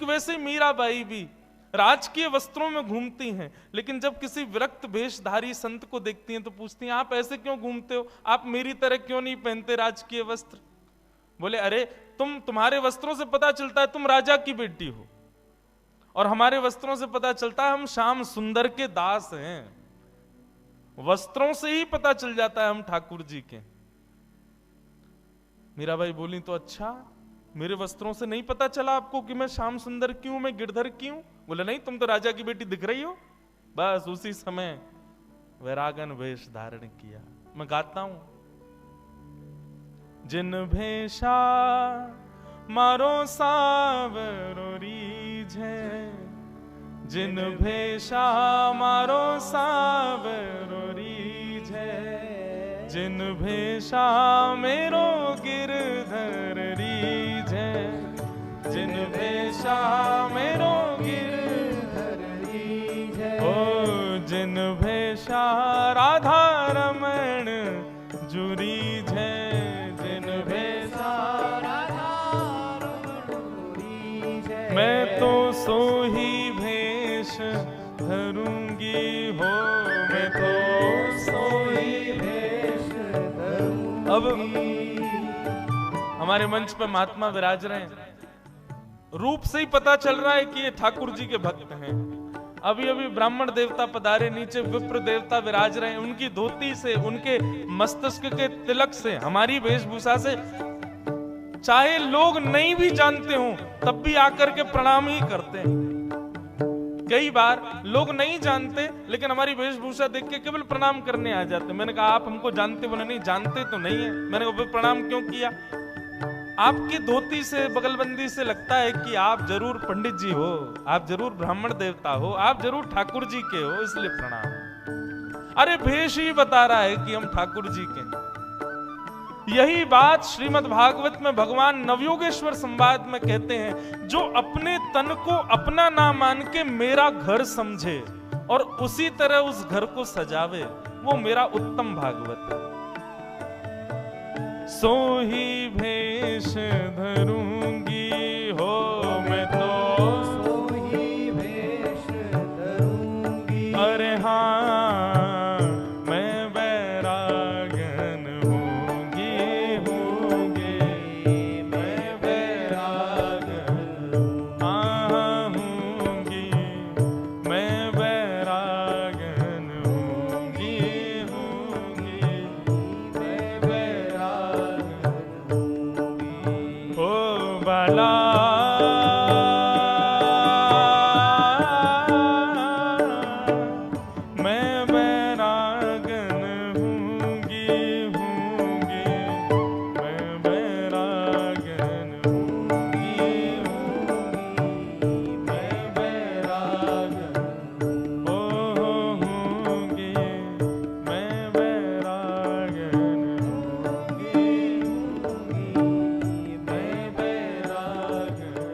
वैसे मीराबाई भी राजकीय वस्त्रों में घूमती हैं, लेकिन जब किसी विरक्त वेशधारी संत को देखती हैं तो पूछती हैं, आप ऐसे क्यों घूमते हो, आप मेरी तरह क्यों नहीं पहनते राजकीय वस्त्र? बोले, अरे तुम्हारे वस्त्रों से पता चलता है तुम राजा की बेटी हो, और हमारे वस्त्रों से पता चलता है हम श्याम सुंदर के दास हैं। वस्त्रों से ही पता चल जाता है हम ठाकुर जी के। मीराबाई बोली, तो अच्छा, मेरे वस्त्रों से नहीं पता चला आपको कि मैं श्याम सुंदर क्यों, मैं गिरधर क्यों? बोले, नहीं, तुम तो राजा की बेटी दिख रही हो। बस उसी समय वैरागन वेश धारण किया। मैं गाता हूं, जिन भेषा मारो सावरो रीझे, जिन भेषा मारो सावरो रीझे, जिन भेषा मेरो गिरधर रीझे, जिन भेषा मेरो गिरधर रीझे, ओ जिन भेषा राधा रमण जुरीझे, जिन भेषा राधा रमण जुरीझे, मैं तो सो ही भेष धरूंगी हो, मैं तो सो ही भेष धरूंगी। अब हमारे मंच पर महात्मा विराज रहे हैं, रूप से ही पता चल रहा है कि ये ठाकुर जी के भक्त हैं। अभी अभी ब्राह्मण देवता पधारे, नीचे विप्र देवता विराज रहे हैं। उनकी धोती से, उनके मस्तक के तिलक से, हमारी वेशभूषा से चाहे लोग नहीं भी जानते हो तब भी आकर के प्रणाम ही करते हैं। कई बार लोग नहीं जानते लेकिन हमारी वेशभूषा देख के केवल प्रणाम करने आ जाते। मैंने कहा, आप हमको जानते? बोले, नहीं, जानते तो नहीं है। मैंने कहा, प्रणाम क्यों किया? आपकी धोती से, बगलबंदी से लगता है कि आप जरूर पंडित जी हो, आप जरूर ब्राह्मण देवता हो, आप जरूर ठाकुर जी के हो, इसलिए प्रणाम। अरे भेष ही बता रहा है कि हम ठाकुर जी के हैं। यही बात श्रीमद् भागवत में भगवान नवयोगेश्वर संवाद में कहते हैं, जो अपने तन को अपना ना मान के मेरा घर समझे और उसी तरह उस घर को सजावे, वो मेरा उत्तम भागवत है। सो ही भेष धरूंगी हो, मैं तो सो ही भेष धरूंगी। अरे हाँ, मैं बैरागन हूंगी, मैं बैरागन हूंगी, मैं बैरागन हूंगी, मैं बैरागन ओ बाला। मैं बैरागन हूंगी, मैं बैरागन हूंगी, मैं बैरागन हूंगी, मैं बैरागन हूंगी, मैं बैरागन।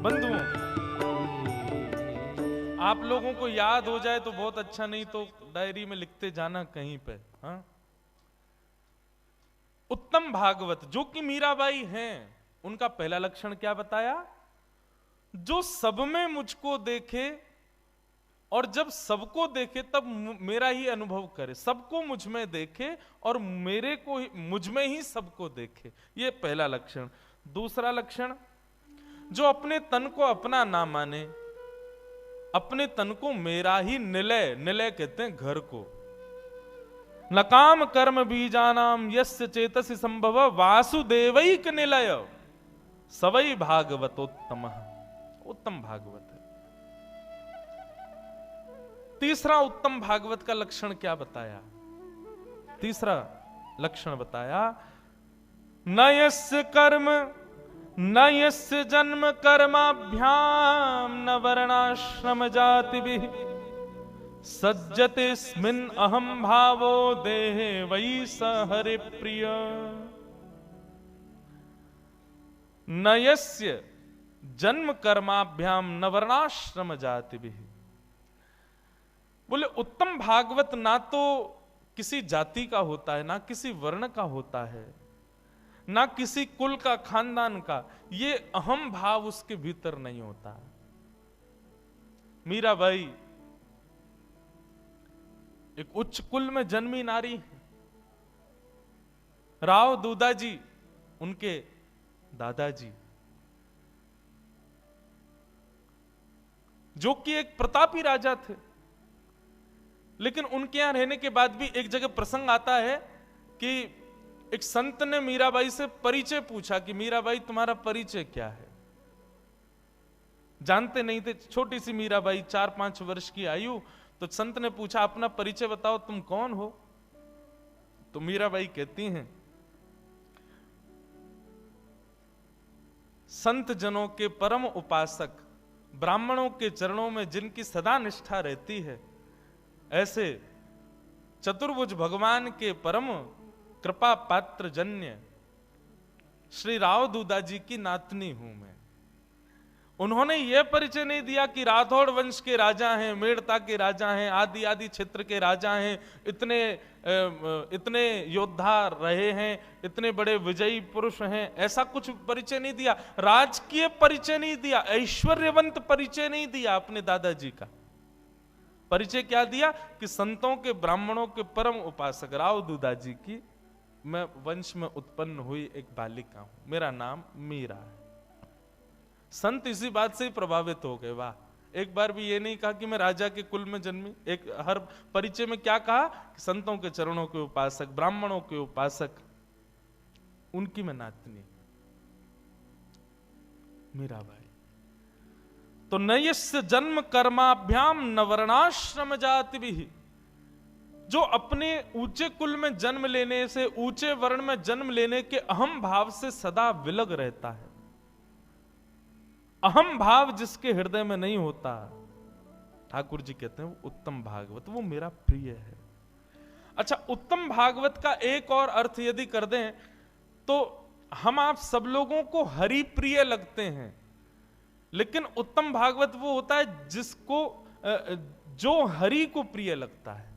बंधुओं, आप लोगों को याद हो जाए तो बहुत अच्छा, नहीं तो डायरी में लिखते जाना कहीं पे। हाँ, उत्तम भागवत जो कि मीराबाई हैं, उनका पहला लक्षण क्या बताया? जो सब में मुझको देखे और जब सबको देखे तब मेरा ही अनुभव करे, सबको मुझ में देखे और मेरे को मुझ में ही सबको देखे, ये पहला लक्षण। दूसरा लक्षण, जो अपने तन को अपना ना माने, अपने तन को मेरा ही निलय, निलय कहते हैं घर को, न काम कर्म बीजानाम यस्य चेतसि संभव वासुदेवैक निलय सवै भागवतोत्तमः, उत्तम भागवत है। तीसरा उत्तम भागवत का लक्षण क्या बताया? तीसरा लक्षण बताया, न यस्य कर्म न यस्य जन्म कर्माभ्याम न वर्णाश्रम जातिभिः सज्जतेऽस्मिन् अहं भावो देहे वै स हरि प्रिय। न यस्य जन्म कर्माभ्याम न वर्णाश्रम जातिभिः। बोले, उत्तम भागवत ना तो किसी जाति का होता है, ना किसी वर्ण का होता है, ना किसी कुल का, खानदान का। ये अहम भाव उसके भीतर नहीं होता। मीराबाई एक उच्च कुल में जन्मी नारी है। राव दूधाजी उनके दादाजी, जो कि एक प्रतापी राजा थे, लेकिन उनके यहां रहने के बाद भी एक जगह प्रसंग आता है कि एक संत ने मीराबाई से परिचय पूछा कि मीराबाई तुम्हारा परिचय क्या है। जानते नहीं थे, छोटी सी मीराबाई, 4-5 वर्ष की आयु। तो संत ने पूछा अपना परिचय बताओ, तुम कौन हो? तो मीराबाई कहती हैं, संत जनों के परम उपासक, ब्राह्मणों के चरणों में जिनकी सदा निष्ठा रहती है, ऐसे चतुर्भुज भगवान के परम कृपा पात्र जन्य श्री राव दूधाजी की नातनी हूं मैं। उन्होंने यह परिचय नहीं दिया कि राठौड़ वंश के राजा हैं, मेड़ता के राजा हैं, आदि आदि क्षेत्र के राजा हैं, इतने योद्धा रहे हैं, इतने बड़े विजयी पुरुष हैं, ऐसा कुछ परिचय नहीं दिया। राजकीय परिचय नहीं दिया, ऐश्वर्यवंत परिचय नहीं दिया। अपने दादाजी का परिचय क्या दिया कि संतों के, ब्राह्मणों के परम उपासक राव दूधाजी की मैं वंश में उत्पन्न हुई एक बालिका हूं, मेरा नाम मीरा है। संत इसी बात से ही प्रभावित हो गए। वाह, एक बार भी ये नहीं कहा कि मैं राजा के कुल में जन्मी। एक हर परिचय में क्या कहा कि संतों के चरणों के उपासक, ब्राह्मणों के उपासक, उनकी मैं नातनी मीराबाई। तो नयस्य जन्म कर्माभ्याम न वर्णाश्रम जाति भी, जो अपने ऊंचे कुल में जन्म लेने से, ऊंचे वर्ण में जन्म लेने के अहम भाव से सदा विलग रहता है। अहम भाव जिसके हृदय में नहीं होता, ठाकुर जी कहते हैं वो उत्तम भागवत, वो मेरा प्रिय है। अच्छा, उत्तम भागवत का एक और अर्थ यदि कर दें तो हम आप सब लोगों को हरि प्रिय लगते हैं, लेकिन उत्तम भागवत वो होता है जिसको, जो हरि को प्रिय लगता है।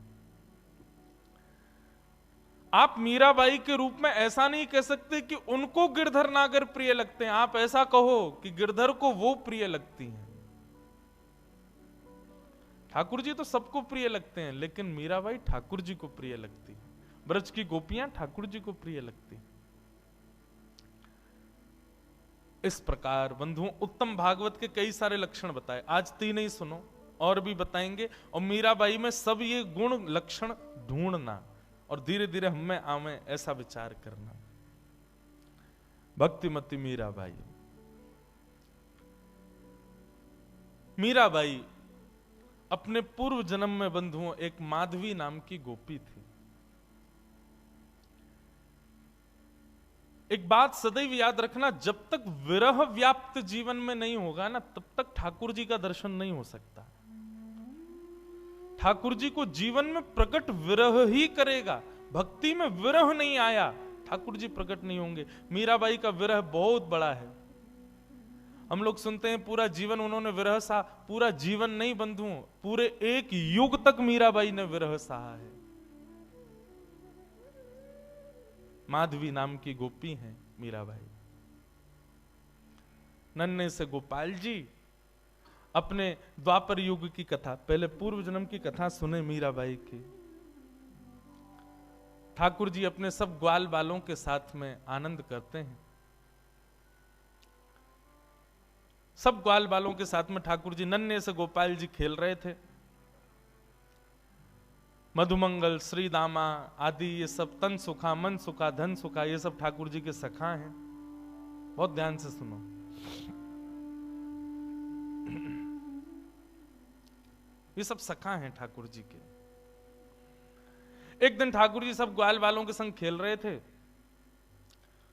आप मीराबाई के रूप में ऐसा नहीं कह सकते कि उनको गिरधर नागर प्रिय लगते हैं। आप ऐसा कहो कि गिरधर को वो प्रिय लगती हैं। ठाकुर जी तो सबको प्रिय लगते हैं, लेकिन मीराबाई ठाकुर जी को प्रिय लगती है। ब्रज की गोपियां ठाकुर जी को प्रिय लगती हैं। इस प्रकार बंधुओं, उत्तम भागवत के कई सारे लक्षण बताए, आज 3 ही सुनो, और भी बताएंगे। और मीराबाई में सब ये गुण लक्षण ढूंढना और धीरे धीरे हमें आवे, ऐसा विचार करना। भक्तिमती मीराबाई। मीराबाई अपने पूर्व जन्म में बंधुओं एक माधवी नाम की गोपी थी। एक बात सदैव याद रखना, जब तक विरह व्याप्त जीवन में नहीं होगा ना, तब तक ठाकुर जी का दर्शन नहीं हो सकता। ठाकुर जी को जीवन में प्रकट विरह ही करेगा। भक्ति में विरह नहीं आया, ठाकुर जी प्रकट नहीं होंगे। मीराबाई का विरह बहुत बड़ा है। हम लोग सुनते हैं पूरा जीवन उन्होंने विरह सहा, पूरा जीवन नहीं बंधुओं, पूरे एक युग तक मीराबाई ने विरह सहा है। माधवी नाम की गोपी हैं मीराबाई। नन्हे से गोपाल जी अपने द्वापर युग की कथा, पहले पूर्व जन्म की कथा सुने मीराबाई की। ठाकुर जी अपने सब ग्वाल बालों के साथ में आनंद करते हैं। सब ग्वाल बालों के साथ में ठाकुर जी, नन्हे से गोपाल जी खेल रहे थे। मधुमंगल, श्री दामा आदि ये सब, तन सुखा, मन सुखा, धन सुखा, ये सब ठाकुर जी के सखा हैं। बहुत ध्यान से सुनो। ये सब सखा हैं ठाकुर जी के। एक दिन ठाकुर जी सब ग्वाल वालों के संग खेल रहे थे।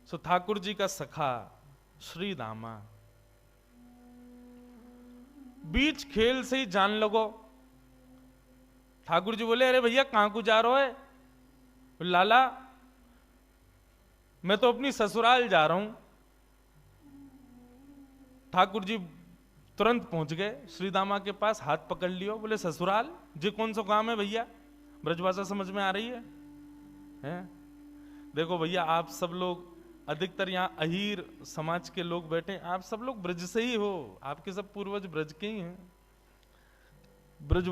सो ठाकुर जी का सखा श्री दामा बीच खेल से ही जान लगो। ठाकुर जी बोले, अरे भैया कहां को जा रहे हो? लाला मैं तो अपनी ससुराल जा रहा हूं। ठाकुर जी तुरंत पहुंच गए श्रीदामा के पास, हाथ पकड़ लियो, बोले ससुराल जी कौन सा काम है भैया? ब्रजभाषा समझ में आ रही है? देखो भैया, आप सब लोग अधिकतर यहाँ अहीर समाज के लोग बैठे, आप सब लोग ब्रज से ही हो, आपके सब पूर्वज ब्रज के ही हैं। ब्रज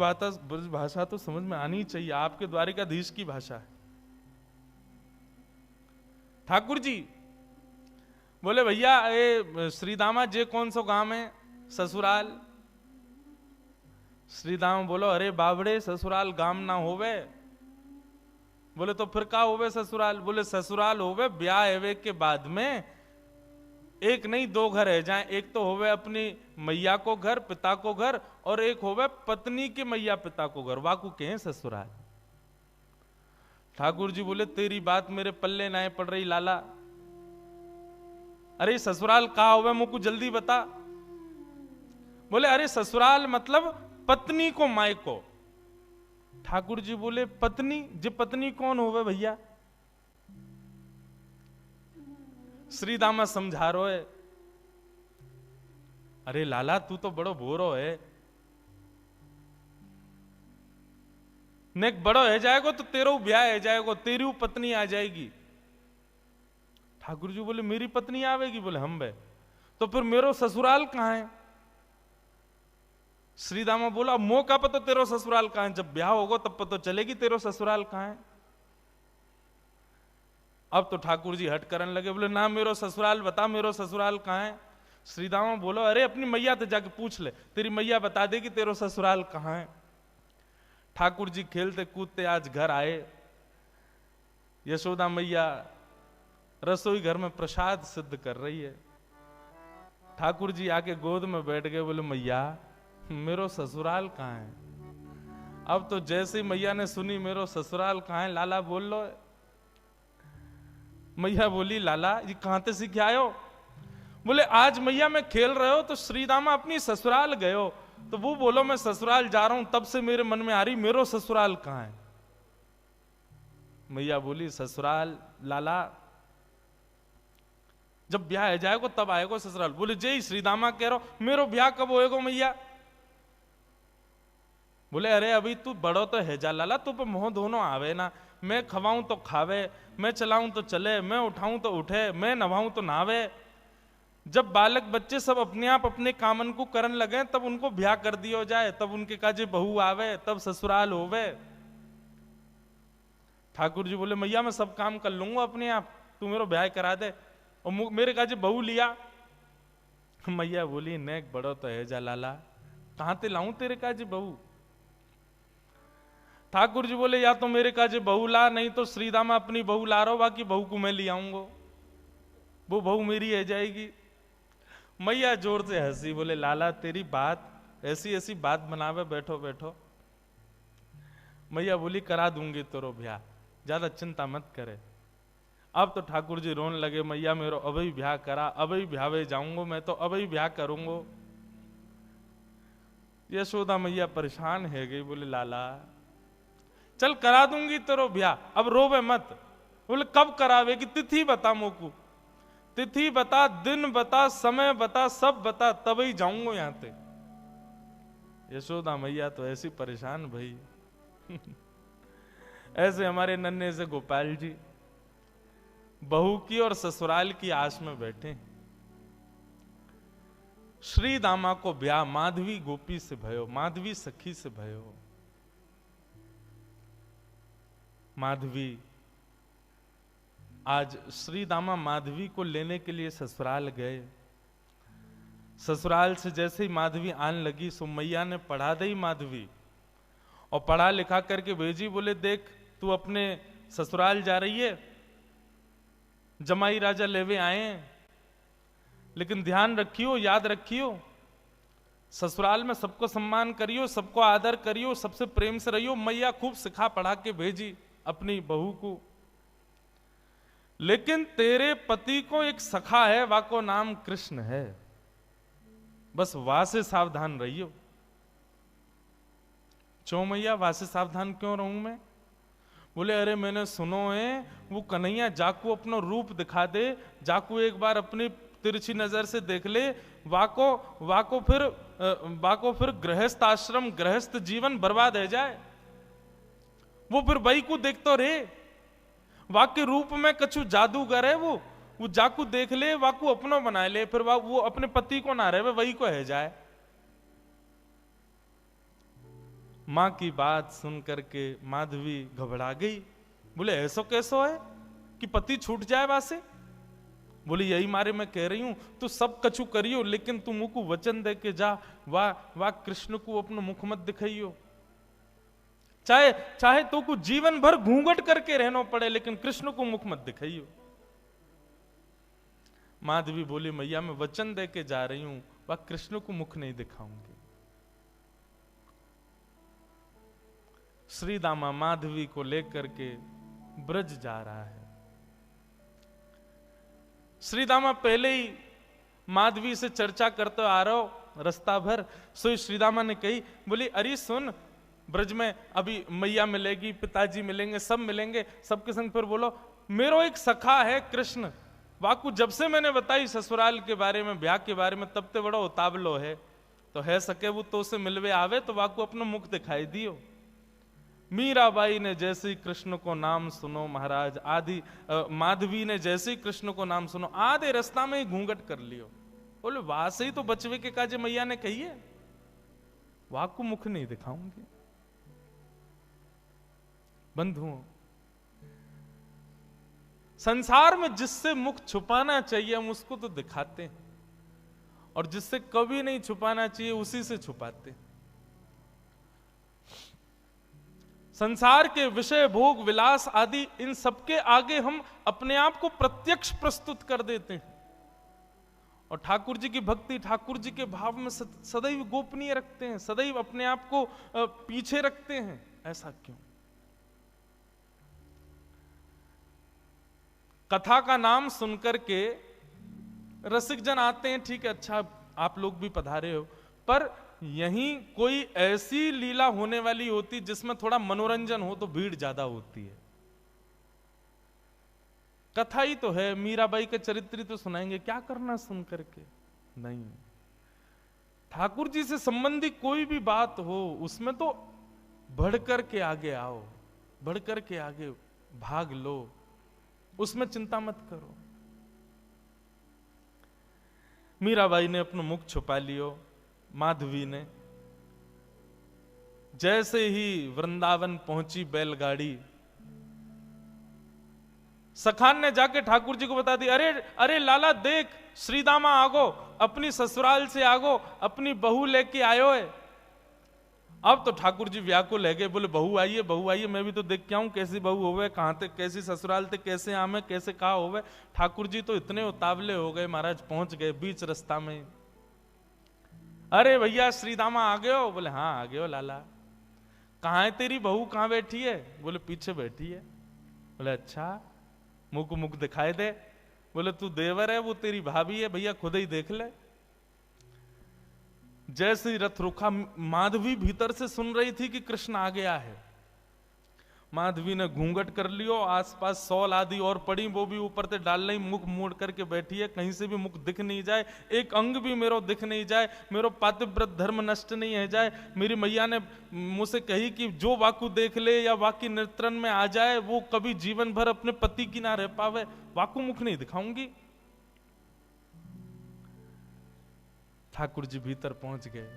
भाषा तो समझ में आनी चाहिए, आपके द्वारिकाधीश की भाषा है। ठाकुर जी बोले भैया ये श्रीदामा जे कौन सो गांव है? ससुराल। श्रीदामा बोलो अरे बाबड़े ससुराल गांव ना होवे। बोले तो फिर का होवे ससुराल? बोले ससुराल होवे ब्याह एवे के बाद में एक नहीं दो घर है जाए, एक तो होवे अपनी मैया को घर पिता को घर, और एक होवे पत्नी के मैया पिता को घर, वाकू के हैं ससुराल। ठाकुर जी बोले तेरी बात मेरे पल्ले ना पड़ रही लाला, अरे ससुराल कहा होवे मुझको जल्दी बता। बोले अरे ससुराल मतलब पत्नी को माय को। ठाकुर जी बोले पत्नी? जे पत्नी कौन होवे भैया? श्रीदामा समझा रो है, अरे लाला तू तो बड़ो भोरो है, नेक बड़ो है जाएगो तो तेरो ब्याह है जाएगो, तेरी पत्नी आ जाएगी। ठाकुर जी बोले मेरी पत्नी आवेगी? बोले हम बे, तो फिर मेरो ससुराल कहां है? श्रीदामा बोला मौका पर तो तेरो ससुराल कहां है, जब ब्याह होगा तब पता चलेगी तेरो ससुराल कहां है। अब तो ठाकुर जी हट करने लगे, बोले ना मेरो ससुराल बता, मेरो ससुराल कहां है? श्रीदामा बोलो अरे अपनी मैया से जाके पूछ ले, तेरी मैया बता देगी तेरो ससुराल कहां है। ठाकुर जी खेलते कूदते आज घर आए। यशोदा मैया रसोई घर में प्रसाद सिद्ध कर रही है। ठाकुर जी आके गोद में बैठ गए, बोले मैया मेरो ससुराल कहां है? अब तो जैसे ही मैया ने सुनी मेरो ससुराल कहां है, लाला बोल लो। मैया बोली लाला ये कहां से सीख आए हो? बोले आज मैया मैं खेल रहे हो तो श्रीदामा अपनी ससुराल गए हो, तो वो बोलो मैं ससुराल जा रहा हूं, तब से मेरे मन में आ रही मेरो ससुराल कहां है। मैया बोली ससुराल लाला जब ब्याह है जाएगो तब आएगो ससुराल। बोले जय श्रीदामा कह रहा हो मेरो ब्याह कब होएगो मैया? बोले अरे अभी तू बड़ो तो है जा लाला, तू पे मोह दोनों आवे ना, मैं खवाऊं तो खावे, मैं चलाऊं तो चले, मैं उठाऊं तो उठे, मैं नवाऊं तो नहावे। जब बालक बच्चे सब अपने आप अपने कामन को करन लगे तब उनको ब्याह कर दियो जाए, तब उनके काजे बहू आवे, तब ससुराल होवे। ठाकुर जी बोले मैया मैं सब काम कर लूंगा अपने आप, तू मेरा ब्याह करा दे, और मेरे काजे बहू लिया। मैया बोली नेक बड़ो तो है जा लाला, कहां ते लाऊं तेरे काजे बहू? ठाकुर जी बोले या तो मेरे काजे बहू ला, नहीं तो श्रीदामा अपनी बहू ला रहा, बाकी बहू को मैं ले आऊंगा, वो बहू मेरी है जाएगी। मैया जोर से हंसी, बोले लाला तेरी बात ऐसी ऐसी बात बनावे, बैठो बैठो। मैया बोली करा दूंगी तेरो ब्याह, ज्यादा चिंता मत करे। अब तो ठाकुर जी रोने लगे, मैया मेरो अभी ब्याह करा, अभी ब्यावे जाऊंगा, मैं तो अभी ब्याह करूंगा। यशोदा मैया परेशान है गई, बोले लाला चल करा दूंगी तेरो ब्याह, अब रोवे मत। बोले कब करावेगी? तिथि बता मोकू, तिथि बता, दिन बता, समय बता, सब बता, तभी जाऊंगा यहां से। यशोदा मैया तो ऐसी परेशान भाई। ऐसे हमारे नन्हे से गोपाल जी बहू की और ससुराल की आस में बैठे। श्री दामा को ब्याह माधवी गोपी से भयो, माधवी सखी से भयो। माधवी आज श्री दामा माधवी को लेने के लिए ससुराल गए। ससुराल से जैसे ही माधवी आने लगी सो मैया ने पढ़ा दी माधवी, और पढ़ा लिखा करके भेजी। बोले देख तू अपने ससुराल जा रही है, जमाई राजा लेवे आए, लेकिन ध्यान रखियो, याद रखियो, ससुराल में सबको सम्मान करियो, सबको आदर करियो, सबसे प्रेम से रहियो। मैया खूब सिखा पढ़ा के भेजी अपनी बहू को। लेकिन तेरे पति को एक सखा है, वाको नाम कृष्ण है, बस वहां से सावधान रहियो। क्यों मैया वहां से सावधान क्यों रहूं मैं? बोले अरे मैंने सुनो है वो कन्हैया जाकू अपना रूप दिखा दे, जाकू एक बार अपनी तिरछी नजर से देख ले, वाको फिर गृहस्थ आश्रम गृहस्थ जीवन बर्बाद है जाए। वो फिर बई को देखतो रे, वाक्य रूप में कछु जादूगर है, वो वो जाकू देख ले, वाकू अपनो बना ले, फिर वो अपने पति को ना रहे, वही को है जाए। मां की बात सुन करके माधवी घबरा गई। बोले ऐसो कैसो है कि पति छूट जाए वासे? बोले यही मारे मैं कह रही हूं, तू सब कछु करियो, लेकिन तू मुख को वचन दे के जा, वाह कृष्ण को अपनो मुख मत दिखाइयो। चाहे तो को जीवन भर घूंघट करके रहना पड़े, लेकिन कृष्ण को मुख मत दिखाइयो। माधवी बोली मैया मैं वचन दे के जा रही हूं, वह कृष्ण को मुख नहीं दिखाऊंगी। श्री दामा माधवी को लेकर के ब्रज जा रहा है। श्री दामा पहले ही माधवी से चर्चा करते आ रहा हो रास्ता भर। सो श्रीदामा ने कही, बोली अरे सुन, ब्रज में अभी मैया मिलेगी, पिताजी मिलेंगे, सब मिलेंगे, सबके संग फिर बोलो मेरो एक सखा है कृष्ण, वाकू जब से मैंने बताई ससुराल के बारे में, ब्याह के बारे में, तब ते बड़ा उतावलो है, तो है सके वो तो से मिलवे आवे तो वाकू अपना मुख दिखाई दियो। मीराबाई ने जैसे ही कृष्ण को नाम सुनो महाराज, आदि माधवी ने जैसे ही कृष्ण को नाम सुनो, आधे रास्ता में ही घूंघट कर लियो। बोले वहां से ही तो बचवे के काजे मैया ने कही है, वहां को मुख नहीं दिखाऊंगी। बंधुओं, संसार में जिससे मुख छुपाना चाहिए हम उसको तो दिखाते हैं, और जिससे कभी नहीं छुपाना चाहिए उसी से छुपाते हैं। संसार के विषय, भोग, विलास आदि, इन सबके आगे हम अपने आप को प्रत्यक्ष प्रस्तुत कर देते हैं, और ठाकुर जी की भक्ति, ठाकुर जी के भाव में सदैव गोपनीय रखते हैं, सदैव अपने आप को पीछे रखते हैं। ऐसा क्यों? कथा का नाम सुनकर के रसिक जन आते हैं, ठीक है, अच्छा आप लोग भी पधारे हो, पर यहीं कोई ऐसी लीला होने वाली होती जिसमें थोड़ा मनोरंजन हो तो भीड़ ज्यादा होती है। कथा ही तो है, मीराबाई के चरित्र तो सुनाएंगे, क्या करना सुन करके? नहीं, ठाकुर जी से संबंधी कोई भी बात हो उसमें तो बढ़कर के आगे आओ, बढ़कर के आगे भाग लो, उसमें चिंता मत करो। मीराबाई ने अपना मुख छुपा लियो। माधवी ने जैसे ही वृंदावन पहुंची बैलगाड़ी, सखान ने जाके ठाकुर जी को बता दी, अरे अरे लाला देख, श्रीदामा आगो, अपनी ससुराल से आगो, अपनी बहू लेके आयो है। अब तो ठाकुर जी व्याकुल है गए, बोले बहू आई है, बहू आई है, मैं भी तो देख के आऊं कैसी बहू होवे, कहां तक, कैसी ससुराल तक, कैसे आमे, कैसे कहा होवे। ठाकुर जी तो इतने उतावले हो गए महाराज, पहुंच गए बीच रास्ता में। अरे भैया श्रीदामा आ गए हो? बोले हाँ आ गए हो लाला। कहाँ है तेरी बहू, कहाँ बैठी है? बोले पीछे बैठी है। बोले अच्छा, मुख को मुख दिखाई दे। बोले तू देवर है, वो तेरी भाभी है, भैया खुद ही देख ले। जैसे ही रथ रुका, माधवी भीतर से सुन रही थी कि कृष्ण आ गया है। माधवी ने घूंघट कर लियो, आसपास सौल आदि और पड़ी, वो भी ऊपर से डाल नहीं, मुख मोड़ करके बैठी है, कहीं से भी मुख दिख नहीं जाए, एक अंग भी मेरो दिख नहीं जाए, मेरो पातिव्रत धर्म नष्ट नहीं है जाए। मेरी मैया ने मुझसे कही कि जो वाकु देख ले या वाकी नेत्रन में आ जाए वो कभी जीवन भर अपने पति की ना रह पावे, वाकु मुख नहीं दिखाऊंगी। ठाकुर जी भीतर पहुंच गए।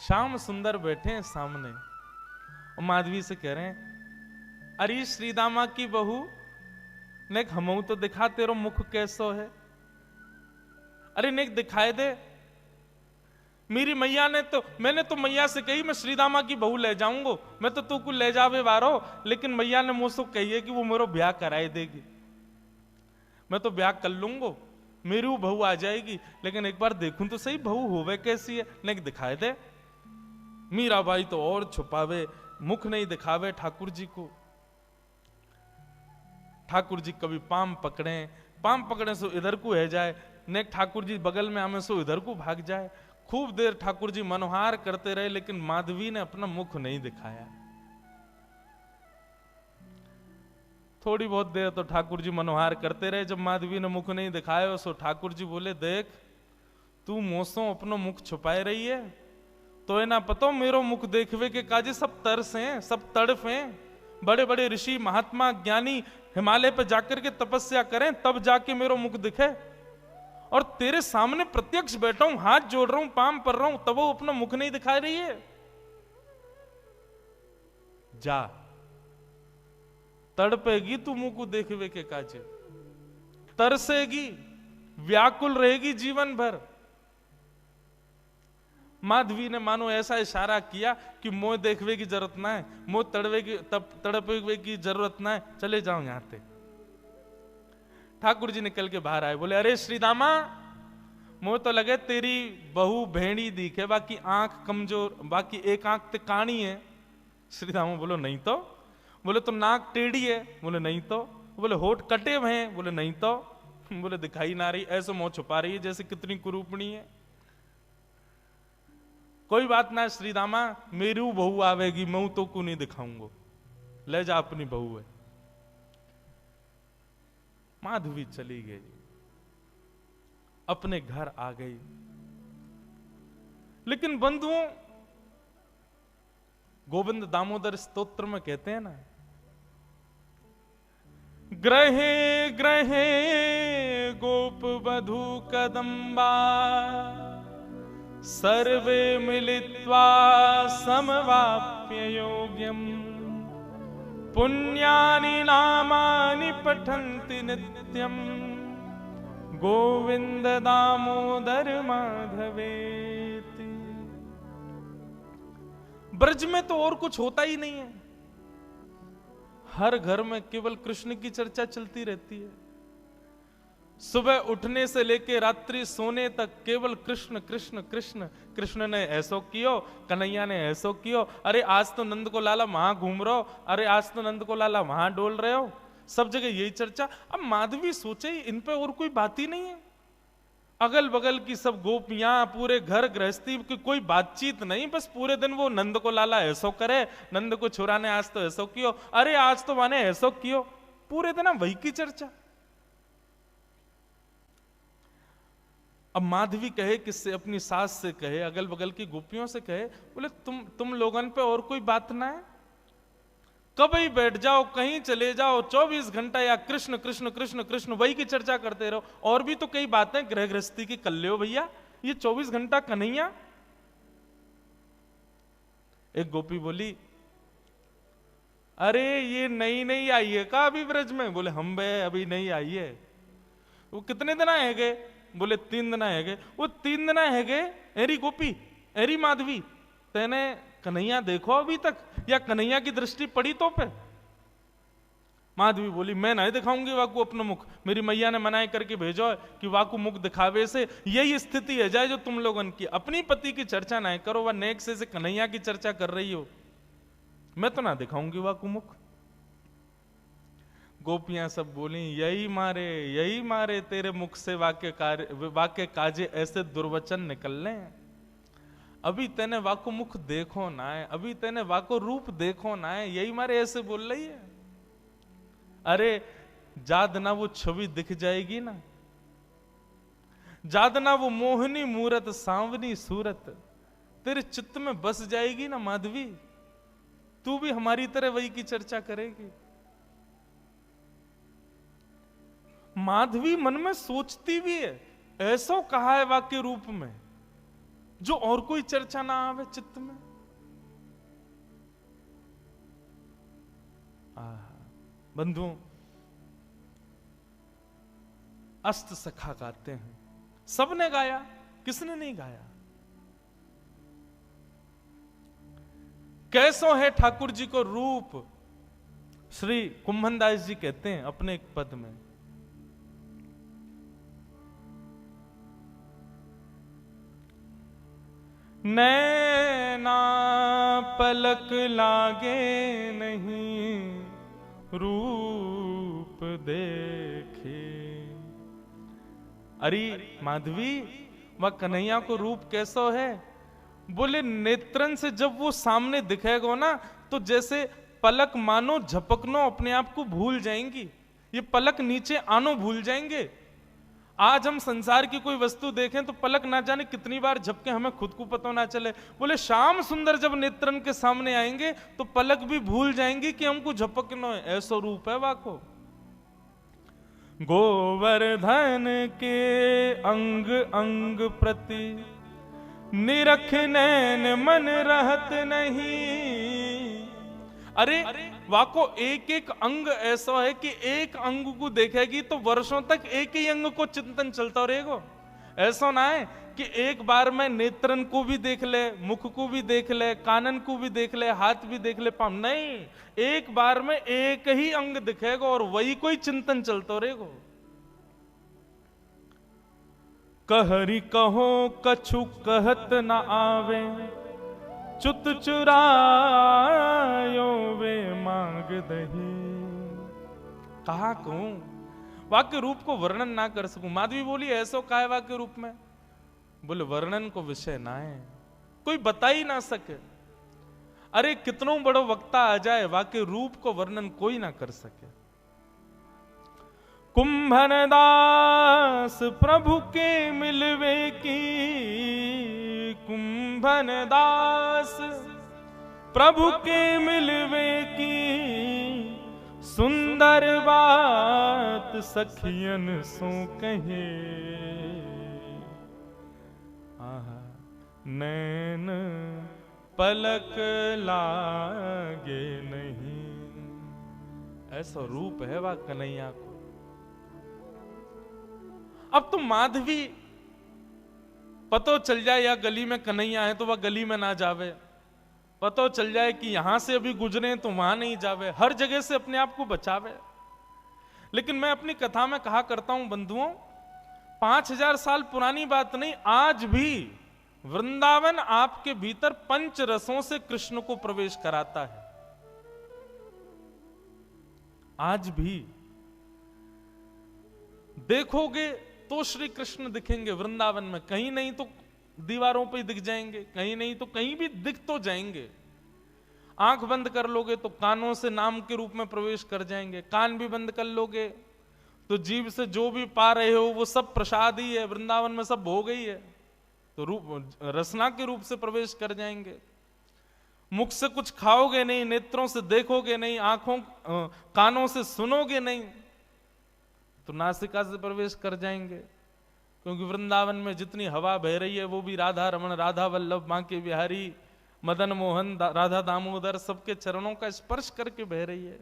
श्याम सुंदर बैठे हैं सामने, और माधवी से कह रहे हैं, अरे श्रीदामा की बहू नेक हमऊ तो दिखा, तेरो मुख कैसो है? अरे नेक दिखाए दे। मेरी मैया ने तो, मैंने तो मैया से कही मैं श्रीदामा की बहू ले जाऊंगा, मैं तो तू को ले जावे वारो, लेकिन मैया ने मुझसे कही है कि वो मेरा ब्याह कराए देगी। मैं तो ब्याह कर लूंगा, मेरी वो बहू आ जाएगी, लेकिन एक बार देखूं तो सही बहू होवे कैसी है, नेक दिखाए दे। मीराबाई तो और छुपावे, मुख नहीं दिखावे ठाकुर जी को। ठाकुर जी कभी पाम पकड़े सो इधर को है जाए, नेक ठाकुर जी बगल में आमे सो इधर को भाग जाए। खूब देर ठाकुर जी मनोहार करते रहे, लेकिन माधवी ने अपना मुख नहीं दिखाया। थोड़ी बहुत देर तो ठाकुर जी मनोहार करते रहे, जब माधवी ने मुख नहीं दिखाया सो ठाकुर जी बोले, देख तू मोसों अपनो मुख छुपाए रही है, तो है ना पतो मेरो मुख देखवे के काजे सब तरस हैं, सब तड़फ हैं। बड़े बड़े ऋषि महात्मा ज्ञानी हिमालय पे जाकर के तपस्या करें तब जाके मेरा मुख दिखे, और तेरे सामने प्रत्यक्ष बैठा हूं, हाथ जोड़ रहा हूं, पाम पर रहा हूं, तब वो अपना मुख नहीं दिखा रही है। जा तड़पेगी तू मुंह को देखवे के काजे, तरसेगी, व्याकुल रहेगी जीवन भर। माधवी ने मानो ऐसा इशारा किया कि मोह देखवे की जरूरत ना है, मोह तड़पवे की जरूरत ना है, चले जाओ यहां से। ठाकुर जी निकल के बाहर आए, बोले अरे श्रीदामा, मोह तो लगे तेरी बहू भेड़ी दिखे, बाकी आंख कमजोर, बाकी एक आंख ते काणी है। श्रीदामा बोलो नहीं तो। बोले तो नाक टेढ़ी है, बोले नहीं तो। बोले होठ कटे हुए हैं, बोले नहीं तो। बोले दिखाई ना रही, ऐसे मुंह छुपा रही है जैसे कितनी कुरूपणी है। कोई बात ना श्रीदामा, मेरी बहू आवेगी, मैं तो को नहीं दिखाऊंगा, ले जा अपनी बहू है। माधवी चली गई, अपने घर आ गई। लेकिन बंधुओं, गोविंद दामोदर स्तोत्र में कहते हैं ना, ग्रहे ग्रहे गोप वधू कदम्बा, सर्वे मिलित्वा समवाप्य योग्यम, पुण्यानि नामानि पठन्ति नित्यम, गोविंद दामोदर माधवेति। ब्रज में तो और कुछ होता ही नहीं है, हर घर में केवल कृष्ण की चर्चा चलती रहती है। सुबह उठने से लेके रात्रि सोने तक केवल कृष्ण कृष्ण कृष्ण। कृष्ण ने ऐसो कियो, कन्हैया ने ऐसो कियो, अरे आज तो नंद को लाला वहां घूम रहे हो, अरे आज तो नंद को लाला वहां डोल रहे हो, सब जगह यही चर्चा। अब माधवी सोचे इन पे और कोई बात ही नहीं है, अगल बगल की सब गोपियां, पूरे घर गृहस्थी की कोई बातचीत नहीं, बस पूरे दिन वो नंद को लाला ऐसो करे, नंद को छुरा ने आज तो ऐसो कियो, अरे आज तो माने ऐसो कियो, पूरे दिन वही की चर्चा। अब माधवी कहे किससे, अपनी सास से कहे, अगल बगल की गोपियों से कहे, बोले तुम लोगन पे और कोई बात ना है, कभी बैठ जाओ, कहीं चले जाओ, 24 घंटा या कृष्ण कृष्ण कृष्ण कृष्ण वही की चर्चा करते रहो। और भी तो कई बातें गृह गृहस्थी की कर लो भैया, ये 24 घंटा कन्हैया। एक गोपी बोली, अरे ये नई नई आई है का अभी ब्रज में? बोले हम बे अभी नहीं आई है। वो कितने दिन आए गए? बोले 3 दिन आए गए। वो 3 दिन आए गए, एरी गोपी, एरी माधवी, तेने कन्हैया देखो अभी तक, या कन्हैया की दृष्टि पड़ी तो पे? माधवी बोली, मैं नहीं दिखाऊंगी वाकू अपना मुख, मेरी मैया ने मनाई करके भेजो है कि वाकू मुख दिखावे से यही स्थिति है जाए जो तुम लोगन की, अपनी पति की चर्चा नहीं करो, वह नेक से कन्हैया की चर्चा कर रही हो, मैं तो ना दिखाऊंगी वाकू मुख। गोपियां सब बोली, यही मारे तेरे मुख से वाक्य काजे ऐसे दुर्वचन निकलने, अभी तेने वाको मुख देखो ना है, अभी तेने वाको रूप देखो ना है, यही मारे ऐसे बोल रही है। अरे जाद ना वो छवि दिख जाएगी ना, जाद ना वो मोहनी मूरत सांवनी सूरत तेरे चित्त में बस जाएगी ना माधवी, तू भी हमारी तरह वही की चर्चा करेगी। माधवी मन में सोचती भी है, ऐसा कहा है वाक्य रूप में जो और कोई चर्चा ना आवे चित्त में। बंधुओं, अष्ट सखा गाते हैं, सबने गाया, किसने नहीं गाया? कैसो है ठाकुर जी को रूप, श्री कुंभनदास जी कहते हैं अपने एक पद में, नैना पलक लागे नहीं रूप देखे। अरे माधवी, वह कन्हैया को रूप कैसो है? बोले नेत्रन से जब वो सामने दिखेगा ना, तो जैसे पलक मानो झपकनो अपने आप को भूल जाएंगी, ये पलक नीचे आनो भूल जाएंगे। आज हम संसार की कोई वस्तु देखें तो पलक ना जाने कितनी बार झपके, हमें खुद को पता ना चले। बोले श्याम सुंदर जब नेत्रन के सामने आएंगे तो पलक भी भूल जाएंगे कि हमको झपकना है, ऐसा रूप है वाको। गोवर्धन के अंग अंग प्रति निरख नैन मन रहत नहीं। अरे वाको एक एक अंग ऐसा है कि एक अंग को देखेगी तो वर्षों तक एक ही अंग को चिंतन चलता रहेगा। ऐसा ना है कि एक बार में नेत्रन को भी देख ले, मुख को भी देख ले, कानन को भी देख ले, हाथ भी देख ले, पाँव नहीं, एक बार में एक ही अंग दिखेगा और वही कोई चिंतन चलता रहेगा। कहरी कहो कछु कहत न आवे, चुत चुरायो वे मांग दही। कहा कहूं, वाक्य रूप को वर्णन ना कर सकूं। माधवी बोली ऐसो काय वाक्य रूप में? बोले वर्णन को विषय ना है, कोई बता ही ना सके। अरे कितनों बड़ो वक्ता आ जाए, वाक्य रूप को वर्णन कोई ना कर सके। कुंभन दास प्रभु के मिलवे की, कुंभन दास प्रभु के मिलवे की, सुंदर बात सखियन सो कहे। आहा नैन पलक लागे नहीं। ऐसा रूप है वह कन्हैया को। अब तो माधवी पतो चल जाए या गली में कन्हैया है तो वह गली में ना जावे, पतो चल जाए कि यहां से अभी गुजरे तो वहां नहीं जावे, हर जगह से अपने आप को बचावे। लेकिन मैं अपनी कथा में कहा करता हूं बंधुओं, 5000 साल पुरानी बात नहीं, आज भी वृंदावन आपके भीतर पंच रसों से कृष्ण को प्रवेश कराता है। आज भी देखोगे तो श्री कृष्ण दिखेंगे वृंदावन में, कहीं नहीं तो दीवारों पे दिख जाएंगे, कहीं नहीं तो कहीं भी दिख तो जाएंगे। आंख बंद कर लोगे तो कानों से नाम के रूप में प्रवेश कर जाएंगे, कान भी बंद कर लोगे तो जीभ से जो भी पा रहे हो वो सब प्रसाद ही है, वृंदावन में सब हो गई है, तो रूप रसना के रूप से प्रवेश कर जाएंगे। मुख से कुछ खाओगे नहीं, नेत्रों से देखोगे नहीं, आंखों कानों से सुनोगे नहीं, तो नासिका से प्रवेश कर जाएंगे। क्योंकि वृंदावन में जितनी हवा बह रही है वो भी राधा रमण, राधा वल्लभ, बांके बिहारी, मदन मोहन, राधा दामोदर सबके चरणों का स्पर्श करके बह रही है।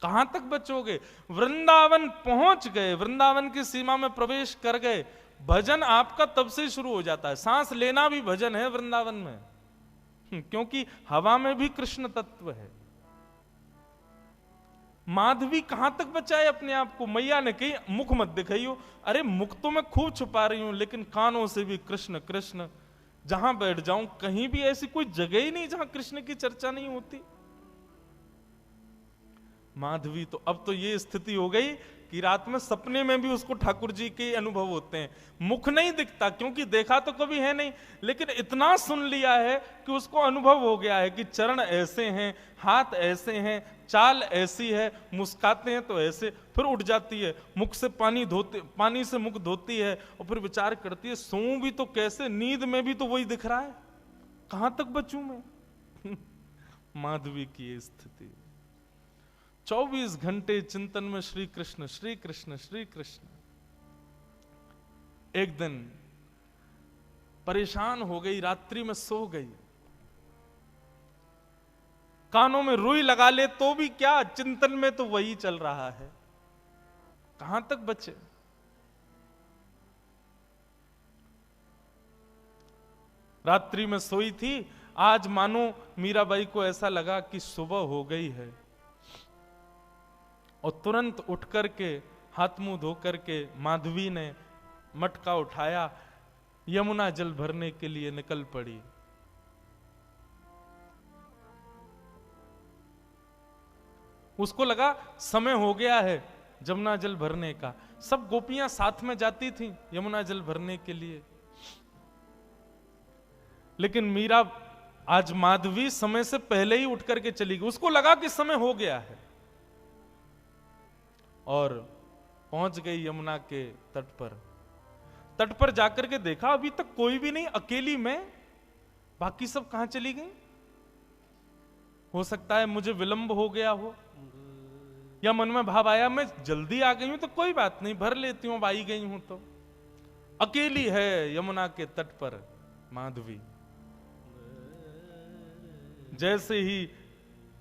कहां तक बचोगे? वृंदावन पहुंच गए, वृंदावन की सीमा में प्रवेश कर गए, भजन आपका तब से शुरू हो जाता है। सांस लेना भी भजन है वृंदावन में, क्योंकि हवा में भी कृष्ण तत्व है। माधवी कहां तक बचाए अपने आप को? मैया ने कही मुख मत दिखाइयो। अरे मुख तो मैं खूब छुपा रही हूं, लेकिन कानों से भी कृष्ण कृष्ण। जहां बैठ जाऊं कहीं भी ऐसी कोई जगह ही नहीं जहां कृष्ण की चर्चा नहीं होती। माधवी तो अब तो ये स्थिति हो गई कि रात में सपने में भी उसको ठाकुर जी के अनुभव होते हैं। मुख नहीं दिखता क्योंकि देखा तो कभी है नहीं, लेकिन इतना सुन लिया है कि उसको अनुभव हो गया है कि चरण ऐसे हैं, हाथ ऐसे हैं, चाल ऐसी है, मुस्काते हैं तो ऐसे, फिर उठ जाती है, मुख से पानी से मुख धोती है और फिर विचार करती है सोऊं भी तो कैसे, नींद में भी तो वही दिख रहा है, कहां तक बचूं मैं। माधवी की ये स्थिति। 24 घंटे चिंतन में श्री कृष्ण श्री कृष्ण श्री कृष्ण। एक दिन परेशान हो गई, रात्रि में सो गई, कानों में रुई लगा ले तो भी क्या, चिंतन में तो वही चल रहा है, कहां तक बचे। रात्रि में सोई थी, आज मानो मीराबाई को ऐसा लगा कि सुबह हो गई है, और तुरंत उठ करके हाथ मुंह धो करके माधवी ने मटका उठाया, यमुना जल भरने के लिए निकल पड़ी। उसको लगा समय हो गया है यमुना जल भरने का। सब गोपियां साथ में जाती थीं यमुना जल भरने के लिए, लेकिन मीरा आज माधवी समय से पहले ही उठ करके चली गई। उसको लगा कि समय हो गया है और पहुंच गई यमुना के तट पर। तट पर जाकर के देखा अभी तक कोई भी नहीं, अकेली मैं, बाकी सब कहां चली गई। हो सकता है मुझे विलंब हो गया हो, या मन में भाव आया मैं जल्दी आ गई हूं तो कोई बात नहीं, भर लेती हूं, आई गई हूं तो। अकेली है यमुना के तट पर माधवी। जैसे ही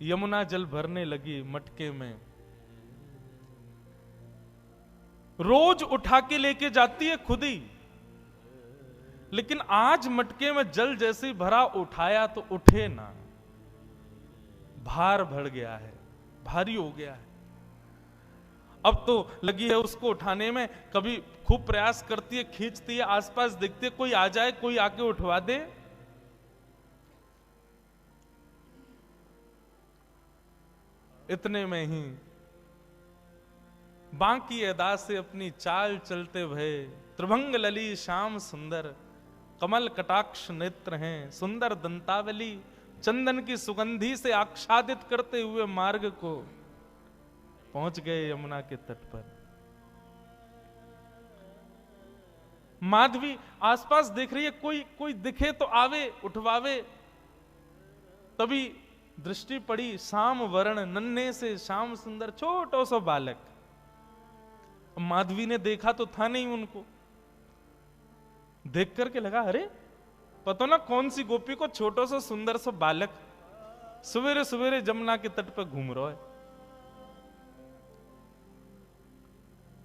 यमुना जल भरने लगी मटके में, रोज उठा के लेके जाती है खुद ही, लेकिन आज मटके में जल जैसे ही भरा, उठाया तो उठे ना, भार बढ़ गया है, भारी हो गया है। अब तो लगी है उसको उठाने में, कभी खूब प्रयास करती है, खींचती है, आसपास देखती है कोई आ जाए, कोई आके उठवा दे। इतने में ही बांकी अदा से अपनी चाल चलते भये, त्रिभंग लली श्याम सुंदर, कमल कटाक्ष नेत्र हैं, सुंदर दंतावली, चंदन की सुगंधी से आच्छादित करते हुए मार्ग को पहुंच गए यमुना के तट पर। माधवी आसपास देख रही है, कोई दिखे तो आवे, उठवावे। तभी दृष्टि पड़ी श्याम वर्ण, नन्हे से श्याम सुंदर छोटो सा बालक। माधवी ने देखा तो था नहीं उनको, देख करके लगा अरे पता ना कौन सी गोपी को छोटो सा सुंदर सा बालक सवेरे सवेरे जमुना के तट पर घूम रहा है।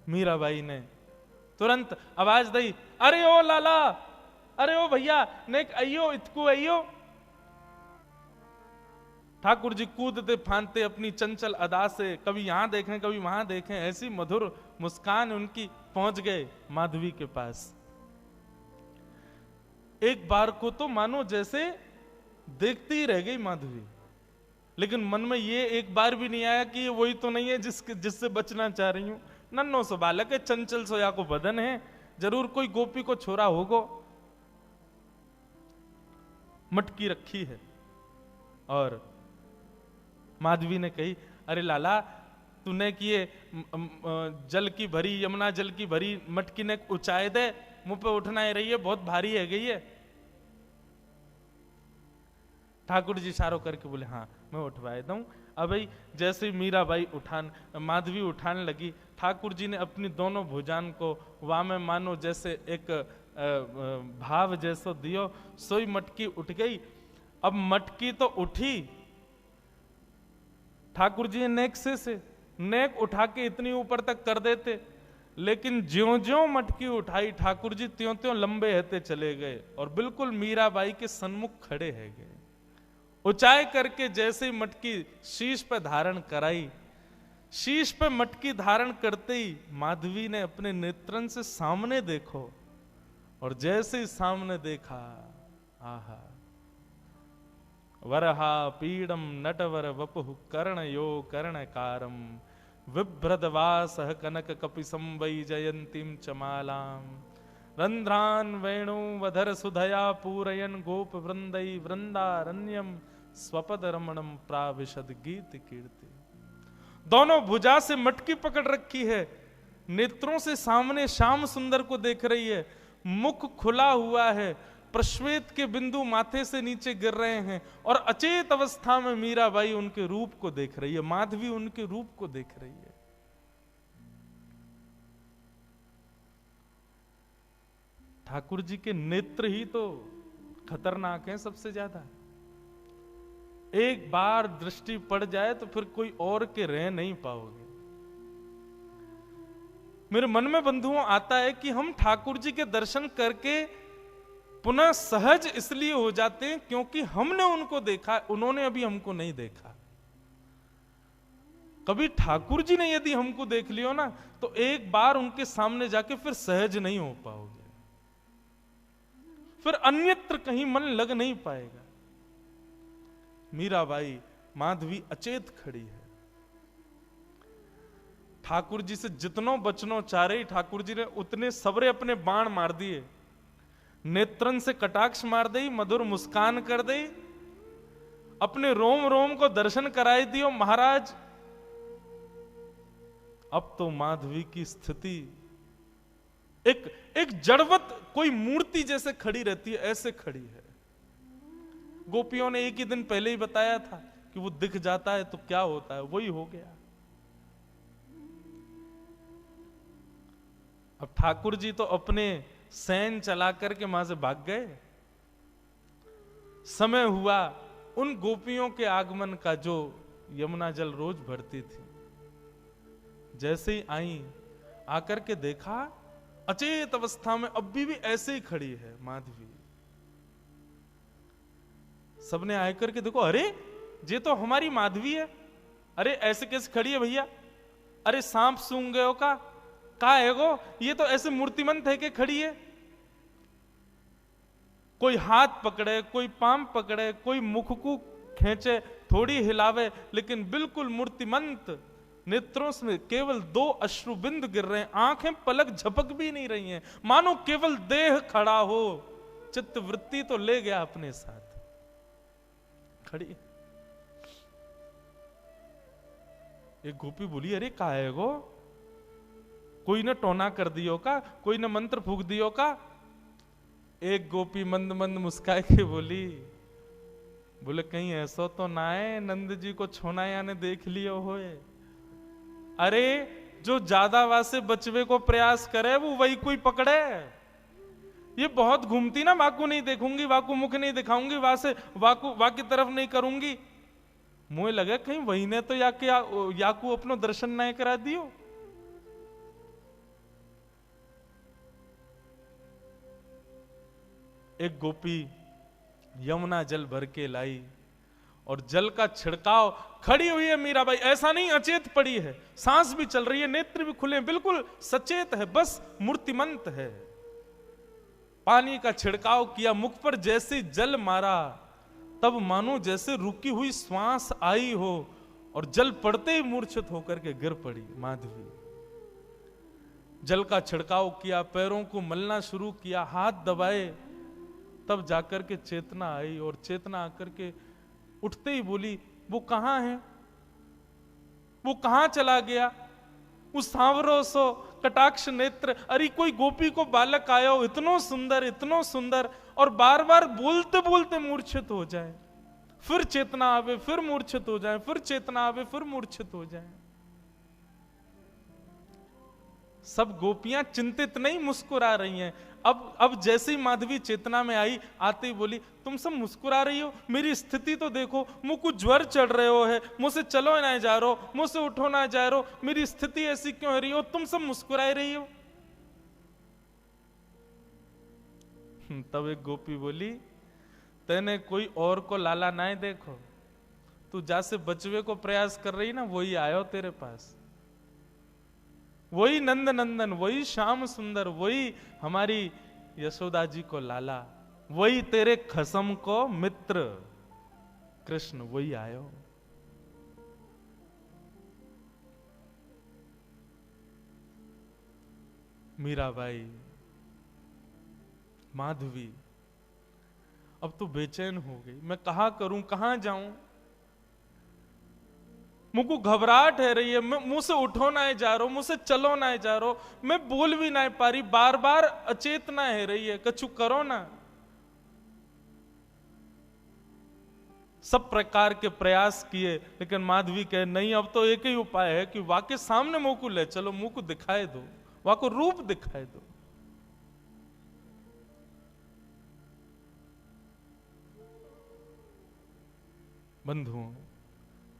मीराबाई ने तुरंत आवाज दी, अरे ओ लाला, अरे ओ भैया, नेक अयो इतकू अयो। ठाकुर जी कूदते फांदते अपनी चंचल अदा से, कभी यहां देखें कभी वहां देखें, ऐसी मधुर मुस्कान उनकी, पहुंच गए माधवी के पास। एक बार को तो मानो जैसे देखती ही रह गई माधवी, लेकिन मन में ये एक बार भी नहीं आया कि ये वही तो नहीं है जिससे बचना चाह रही हूं। नन्नो सो बालक है, चंचल सोया को बदन है, जरूर कोई गोपी को छोरा होगो। मटकी रखी है और माधवी ने कही, अरे लाला तूने किए जल की भरी, यमुना जल की भरी मटकी ने ऊंचाई दे, मुंह पे उठना ही रही है, बहुत भारी है गई है। ठाकुर जी इशारों करके बोले हाँ मैं उठवाए दूं। अब भाई जैसे मीराबाई माधवी उठाने लगी, ठाकुर जी ने अपनी दोनों भुजान को वहां में मानो जैसे एक भाव जैसो दियो, सोई मटकी उठ गई। अब मटकी तो उठी, ठाकुर जी नेक से नेक उठा के इतनी ऊपर तक कर देते, लेकिन ज्यों ज्यों मटकी उठाई ठाकुर जी त्यों त्यों लंबे रहते चले गए और बिल्कुल मीराबाई के सन्मुख खड़े है गए। ऊंचाई करके जैसे ही मटकी शीश पे धारण कराई, शीश पे मटकी धारण करते ही माधवी ने अपने नेत्रन से सामने देखो, और जैसे ही सामने देखा, आहा, वरहा पीडम नटवर वपुः कर्णयो कर्णकारम, विभ्रदवास कनक कपिसं वै जयंतीं चमालाम, रंध्रान वेणु वधर सुधया पूरयन गोप वृंदै वृंदारण्यम, स्वपद रमणम प्राविशद गीत कीर्ति। दोनों भुजा से मटकी पकड़ रखी है, नेत्रों से सामने श्याम सुंदर को देख रही है, मुख खुला हुआ है, प्रश्वेत के बिंदु माथे से नीचे गिर रहे हैं, और अचेत अवस्था में मीराबाई उनके रूप को देख रही है, माधवी उनके रूप को देख रही है। ठाकुर जी के नेत्र ही तो खतरनाक हैं सबसे ज्यादा। एक बार दृष्टि पड़ जाए तो फिर कोई और के रह नहीं पाओगे। मेरे मन में बंधुओं आता है कि हम ठाकुर जी के दर्शन करके पुनः सहज इसलिए हो जाते हैं क्योंकि हमने उनको देखा, उन्होंने अभी हमको नहीं देखा। कभी ठाकुर जी ने यदि हमको देख लियो ना, तो एक बार उनके सामने जाके फिर सहज नहीं हो पाओगे, फिर अन्यत्र कहीं मन लग नहीं पाएगा। मीराबाई माधवी अचेत खड़ी है, ठाकुर जी से जितनो बचनो चाह रही, ठाकुर जी ने उतने सबरे अपने बाण मार दिए, नेत्रन से कटाक्ष मार दी, मधुर मुस्कान कर दी, अपने रोम रोम को दर्शन कराई दियो। महाराज अब तो माधवी की स्थिति एक जड़वत कोई मूर्ति जैसे खड़ी रहती है, ऐसे खड़ी है। गोपियों ने एक ही दिन पहले ही बताया था कि वो दिख जाता है तो क्या होता है, वही हो गया। अब ठाकुर जी तो अपने सैन चला करके वहां से भाग गए। समय हुआ उन गोपियों के आगमन का जो यमुना जल रोज भरती थी। जैसे ही आई, आकर के देखा अचेत अवस्था में अब भी ऐसे ही खड़ी है माधवी। सबने आकर के देखो, अरे ये तो हमारी माधवी है। अरे ऐसे कैसे खड़ी है भैया? अरे सांप सूंघ गए हो का है गो? ये तो ऐसे मूर्तिमंत है कि खड़ी है। कोई हाथ पकड़े, कोई पांव पकड़े, कोई मुख को खींचे, थोड़ी हिलावे, लेकिन बिल्कुल मूर्तिमंत। नेत्रों से केवल 2 अश्रुबिंद गिर रहे हैं, आंखें पलक झपक भी नहीं रही हैं, मानो केवल देह खड़ा हो। चित्त वृत्ति तो ले गया अपने साथ, खड़ी। एक गोपी बोली, अरे का है गो? कोई ने टोना कर दियो का? कोई ने मंत्र फूक दियो का? एक गोपी मंद मंद मुस्काए के बोली, बोले कहीं ऐसा तो ना है नंद जी को छोनाया ने देख लियो होए। अरे जो ज्यादा वासे बचवे को प्रयास करे वो वही कोई पकड़े। ये बहुत घूमती ना, वाकू नहीं देखूंगी, वाकू मुख नहीं दिखाऊंगी, वासे वाकू की तरफ नहीं करूंगी। मुझे लगा कहीं वही ने तो याकू अपनो दर्शन नहीं करा दियो। एक गोपी यमुना जल भर के लाई और जल का छिड़काव, खड़ी हुई है मीराबाई। ऐसा नहीं अचेत पड़ी है, सांस भी चल रही है, नेत्र भी खुले, बिल्कुल सचेत है, बस मूर्तिमंत है। पानी का छिड़काव किया, मुख पर जैसे जल मारा, तब मानो जैसे रुकी हुई श्वास आई हो और जल पड़ते ही मूर्छित होकर के गिर पड़ी माधवी। जल का छिड़काव किया, पैरों को मलना शुरू किया, हाथ दबाए, तब जाकर के चेतना आई और चेतना आकर के उठते ही बोली, वो कहां है? वो कहां चला गया? उस सांवरो सो कटाक्ष नेत्र, अरे कोई गोपी को बालक आया हो इतनो सुंदर और बार बार बोलते बोलते मूर्छित हो जाए, फिर चेतना आवे, फिर मूर्छित हो जाए, फिर चेतना आवे, फिर मूर्छित हो जाए। सब गोपियां चिंतित नहीं, मुस्कुरा रही हैं। अब जैसे ही माधवी चेतना में आई, आते ही बोली, तुम सब मुस्कुरा रही हो, मेरी स्थिति तो देखो, मुझको ज्वर चढ़ रहे हो है, मुझसे चलो ना जा रहे हो, मुझसे उठो ना जा रहे हो, मेरी स्थिति ऐसी क्यों हो रही हो? तुम सब मुस्कुरा रही हो। तब एक गोपी बोली, तेने कोई और को लाला ना देखो, तू जैसे बचवे को प्रयास कर रही ना, वही आयो तेरे पास, वही नंद नंदन, वही श्याम सुंदर, वही हमारी यशोदा जी को लाला, वही तेरे खसम को मित्र कृष्ण, वही आयो। मीराबाई, माधवी अब तो बेचैन हो गई, मैं कहां करूं, कहां जाऊं? मुझको घबराहट है रही है, मुंह से उठो ना जा रहा, मुझसे चलो ना जा रहा, मैं बोल भी ना पा रही, बार बार अचेतना है रही है, कछु करो ना। सब प्रकार के प्रयास किए, लेकिन माधवी कहे नहीं, अब तो एक ही उपाय है कि वाके सामने मुंह को ले चलो, मुंह को दिखाए दो, वाको रूप दिखाए दो। बंधुओं,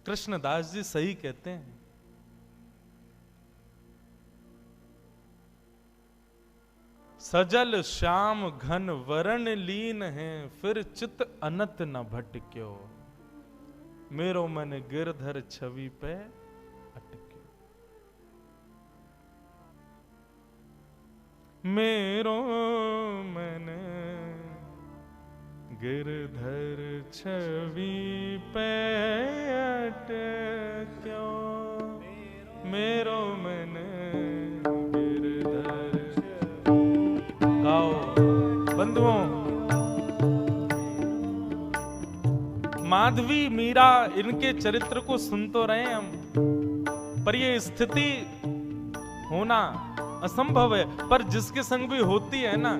कृष्णदास जी सही कहते हैं, सजल श्याम घन वरण लीन है, फिर चित अनत न भटक्यो, मेरो मन गिरधर छवि पे अटक्यो। मेरो मन गिरधर छवि पे अटक्यो, मेरो मन गिरधर। गाओ बंधुओं, माधवी मीरा इनके चरित्र को सुन तो रहे हम, पर ये स्थिति होना असंभव है। पर जिसके संग भी होती है ना,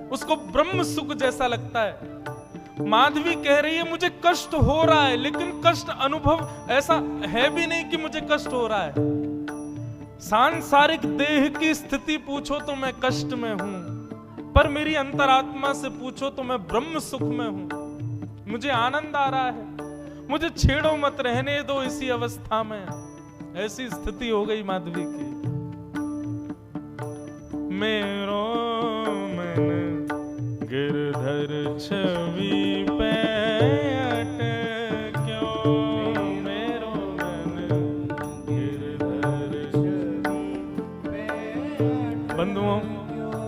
उसको ब्रह्म सुख जैसा लगता है। माधवी कह रही है मुझे कष्ट हो रहा है, लेकिन कष्ट अनुभव ऐसा है भी नहीं कि मुझे कष्ट हो रहा है। सांसारिक देह की स्थिति पूछो तो मैं कष्ट में हूं, पर मेरी अंतरात्मा से पूछो तो मैं ब्रह्म सुख में हूं। मुझे आनंद आ रहा है, मुझे छेड़ो मत, रहने दो इसी अवस्था में। ऐसी स्थिति हो गई माधवी की। मेरो मन गिरधर छवि पे अटक्यो, मेरो मन गिरधर छवि पे। बंधुओं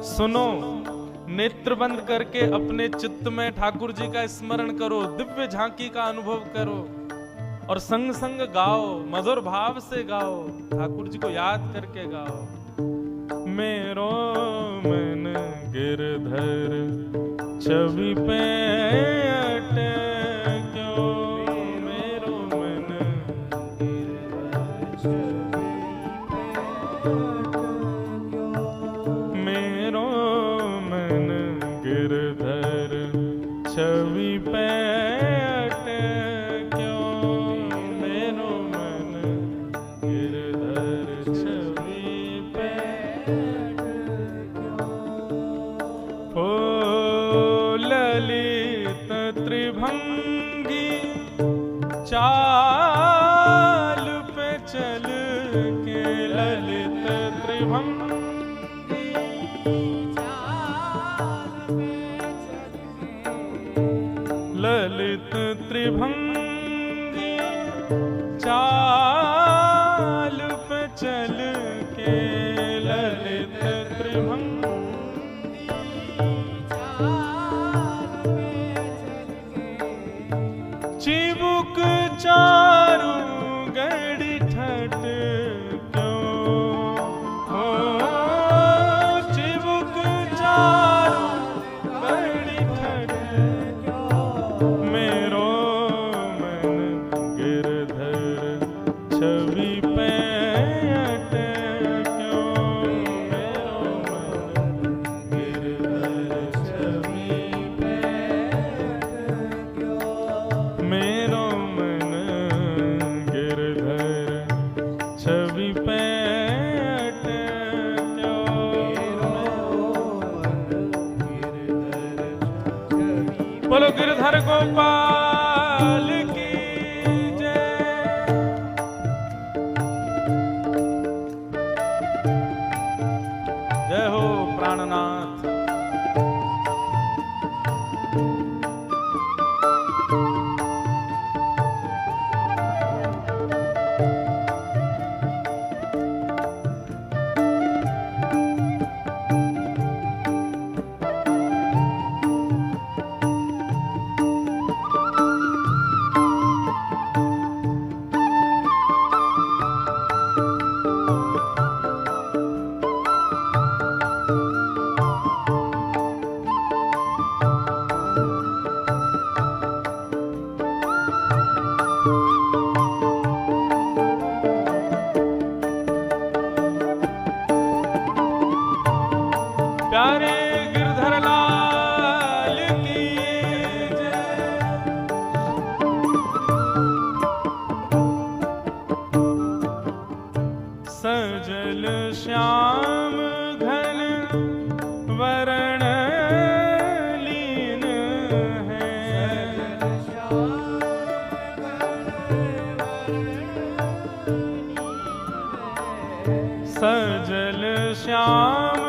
सुनो, नेत्र बंद करके अपने चित्त में ठाकुर जी का स्मरण करो, दिव्य झांकी का अनुभव करो और संग संग गाओ, मधुर भाव से गाओ, ठाकुर जी को याद करके गाओ। मेरो मन गिरधर छवि पे अटक्यो, मेरो मन गिरधर छवि पे अटक्यो, मेरो मन गिरधर छवि पे अटक्यो, मेरो मन गिरधर छवि पे अटक्यो। ओ ललित त्रिभंगी चाल पे चल के, ललित त्रिभंगी ललित त्रिभंगी चाल पे चल के, ललित त्रिभंगी चाल पे चल के। चिबुक चारू गड़ी ठट क्यों, हो चिबुक चारू गड़ी ठट क्यों, मेरो मन गिरधर छवि पे अटक्यो, मेरो मन गिरधर छवि पे अटक्यो, मेरो मन गिरधर छवि पे अटक्यो, बोलो गिरधर गोपाल की जय। जय हो प्राणनाथ। प्यारे गिरधर लाल की जय। सजल श्याम घन वरण लीन है, सजल श्याम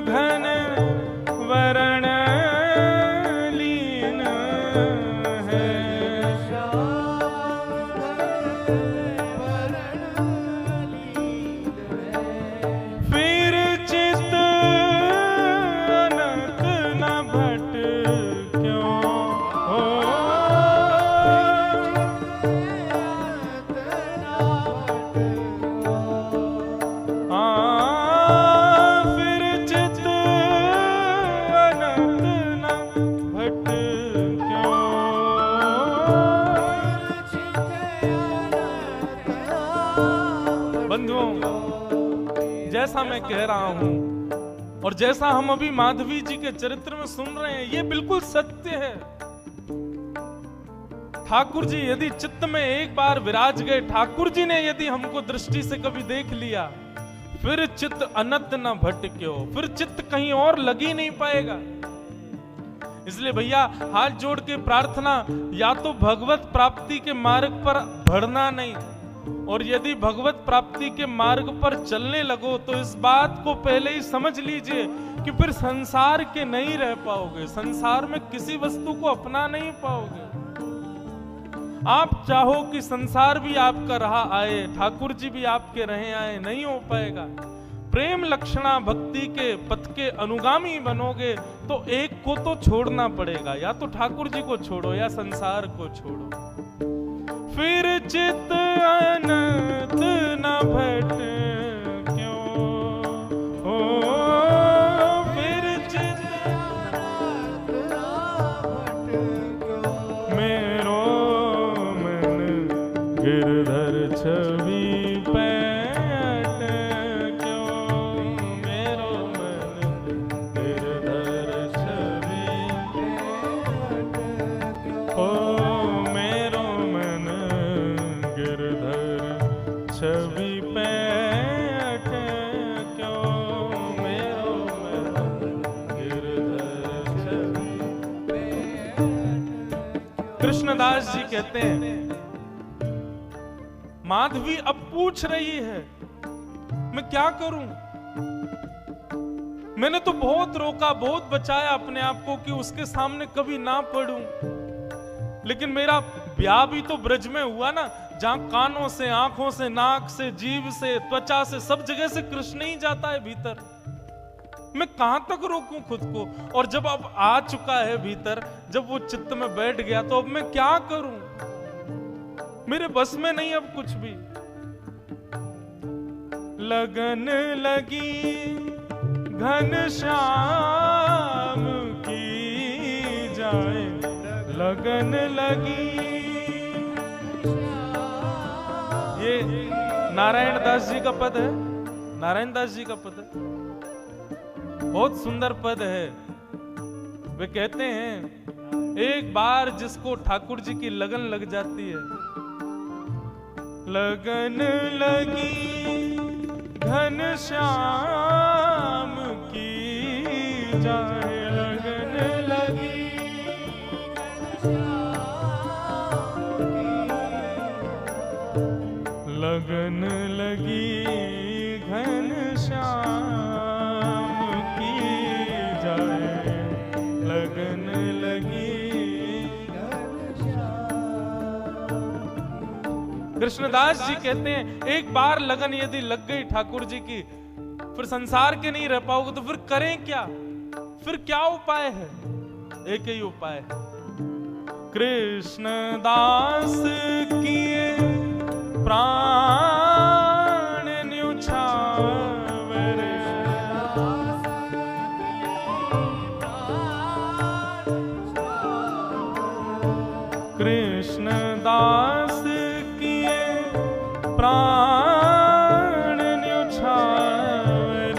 घन वरण लीन है, फिर चित अनंत न भट क्यों, हो बंधुओं, जैसा मैं कह रहा हूं और जैसा हम अभी माधवी जी के चरित्र में सुन रहे हैं, ये बिल्कुल सत्य है। ठाकुर जी यदि चित्त में एक बार विराज गए, ठाकुर जी ने यदि हमको दृष्टि से कभी देख लिया, फिर चित्त अनत न भटक्यो, फिर चित्त कहीं और लग ही नहीं पाएगा। इसलिए भैया हाथ जोड़ के प्रार्थना, या तो भगवत प्राप्ति के मार्ग पर बढ़ना नहीं, और यदि भगवत प्राप्ति के मार्ग पर चलने लगो तो इस बात को पहले ही समझ लीजिए कि फिर संसार के नहीं रह पाओगे, संसार में किसी वस्तु को अपना नहीं पाओगे। आप चाहो कि संसार भी आपका रहा आए, ठाकुर जी भी आपके रहे आए, नहीं हो पाएगा। प्रेम लक्षणा भक्ति के पथ के अनुगामी बनोगे तो एक को तो छोड़ना पड़ेगा, या तो ठाकुर जी को छोड़ो या संसार को छोड़ो। फिर चित्त अनंत न भटक्यो, ओ फिर चित्त मेरो मन गिरधर छवि कृष्णदास जी कहते हैं, माधवी अब पूछ रही है मैं क्या करूं। मैंने तो बहुत रोका, बहुत बचाया अपने आप को कि उसके सामने कभी ना पड़ूं, लेकिन मेरा ब्याह भी तो ब्रज में हुआ ना, जहां कानों से, आंखों से, नाक से, जीभ से, त्वचा से, सब जगह से कृष्ण ही जाता है भीतर। मैं कहां तक रोकूं खुद को? और जब अब आ चुका है भीतर, जब वो चित्त में बैठ गया, तो अब मैं क्या करूं? मेरे बस में नहीं अब कुछ भी। लगन लगी घनश्याम की जाए, लगन लगी। ये नारायण दास जी का पद है, नारायण दास जी का पद है, बहुत सुंदर पद है। वे कहते हैं, एक बार जिसको ठाकुर जी की लगन लग जाती है, लगन लगी घनश्याम की जाए, लगन लगी लगन लगी घनश्याम लगन लगी। कृष्णदास जी कहते हैं, एक बार लगन यदि लग गई ठाकुर जी की, फिर संसार के नहीं रह पाओगे, तो फिर करें क्या? फिर क्या उपाय है? एक ही उपाय है, कृष्णदास किए प्राण न्युछावर, कृष्णदास किए प्राण न्युछावर,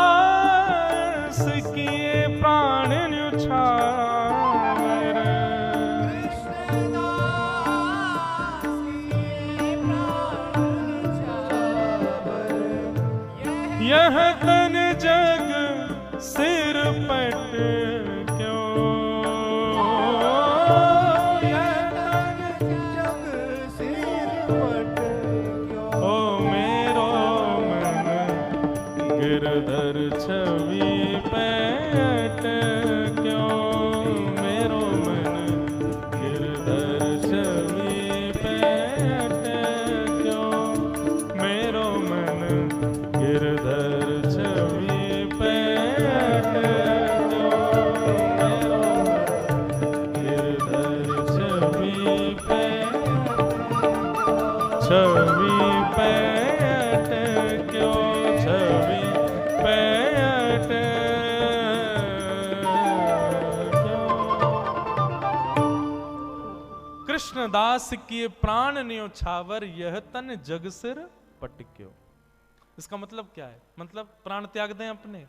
कृष्णदास किए प्राण न्युछावर, यह तन जग सिर पट क्यों, यह तन जग सिर पट क्यों, ओ मेरो मन गिरधर छवि पैट क्यों, मेरो मन गिरधर छवि पैट क्यों, मेरो मन गिरधर छवि पैट क्यों, गिरधर छवि पैट क्यों, छवि पैट क्यों। कृष्णदास किए प्राण न्योछावर, यह तन जग सिर पटक्यो। इसका मतलब क्या है? मतलब प्राण त्याग दें अपने?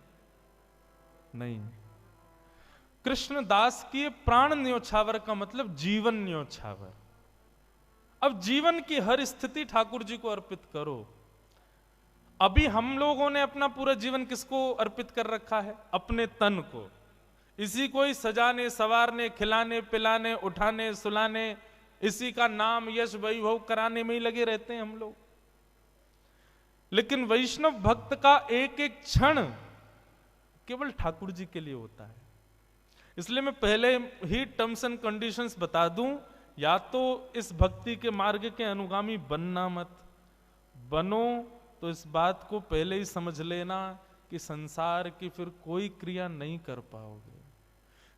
नहीं, कृष्णदास की प्राण न्योछावर का मतलब जीवन न्योछावर। अब जीवन की हर स्थिति ठाकुर जी को अर्पित करो। अभी हम लोगों ने अपना पूरा जीवन किसको अर्पित कर रखा है? अपने तन को। इसी को ही सजाने संवारने खिलाने पिलाने उठाने सुलाने, इसी का नाम यश वैभव कराने में ही लगे रहते हैं हम लोग। लेकिन वैष्णव भक्त का एक एक क्षण केवल ठाकुर जी के लिए होता है। इसलिए मैं पहले ही टर्म्स एंड कंडीशंस बता दूं, या तो इस भक्ति के मार्ग के अनुगामी बनना मत, बनो तो इस बात को पहले ही समझ लेना कि संसार की फिर कोई क्रिया नहीं कर पाओगे।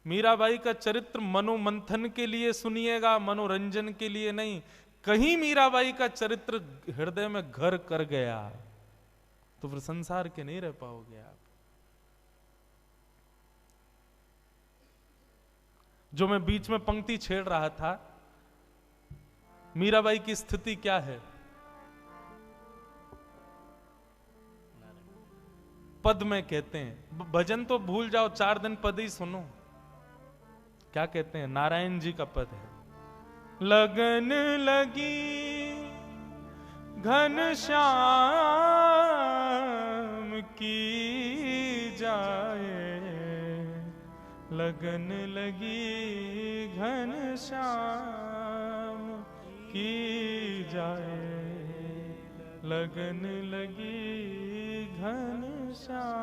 मीराबाई का चरित्र मनोमंथन के लिए सुनिएगा, मनोरंजन के लिए नहीं। कहीं मीराबाई का चरित्र हृदय में घर कर गया तो फिर संसार के नहीं रह पाओगे आप। जो मैं बीच में पंक्ति छेड़ रहा था, मीराबाई की स्थिति क्या है? पद में कहते हैं, भजन तो भूल जाओ, 4 दिन पद ही सुनो। क्या कहते हैं? नारायण जी का पद है, लगन लगी घनश्याम की जाए, लगन लगी घनश्याम की जाए, लगन लगी घनश्याम।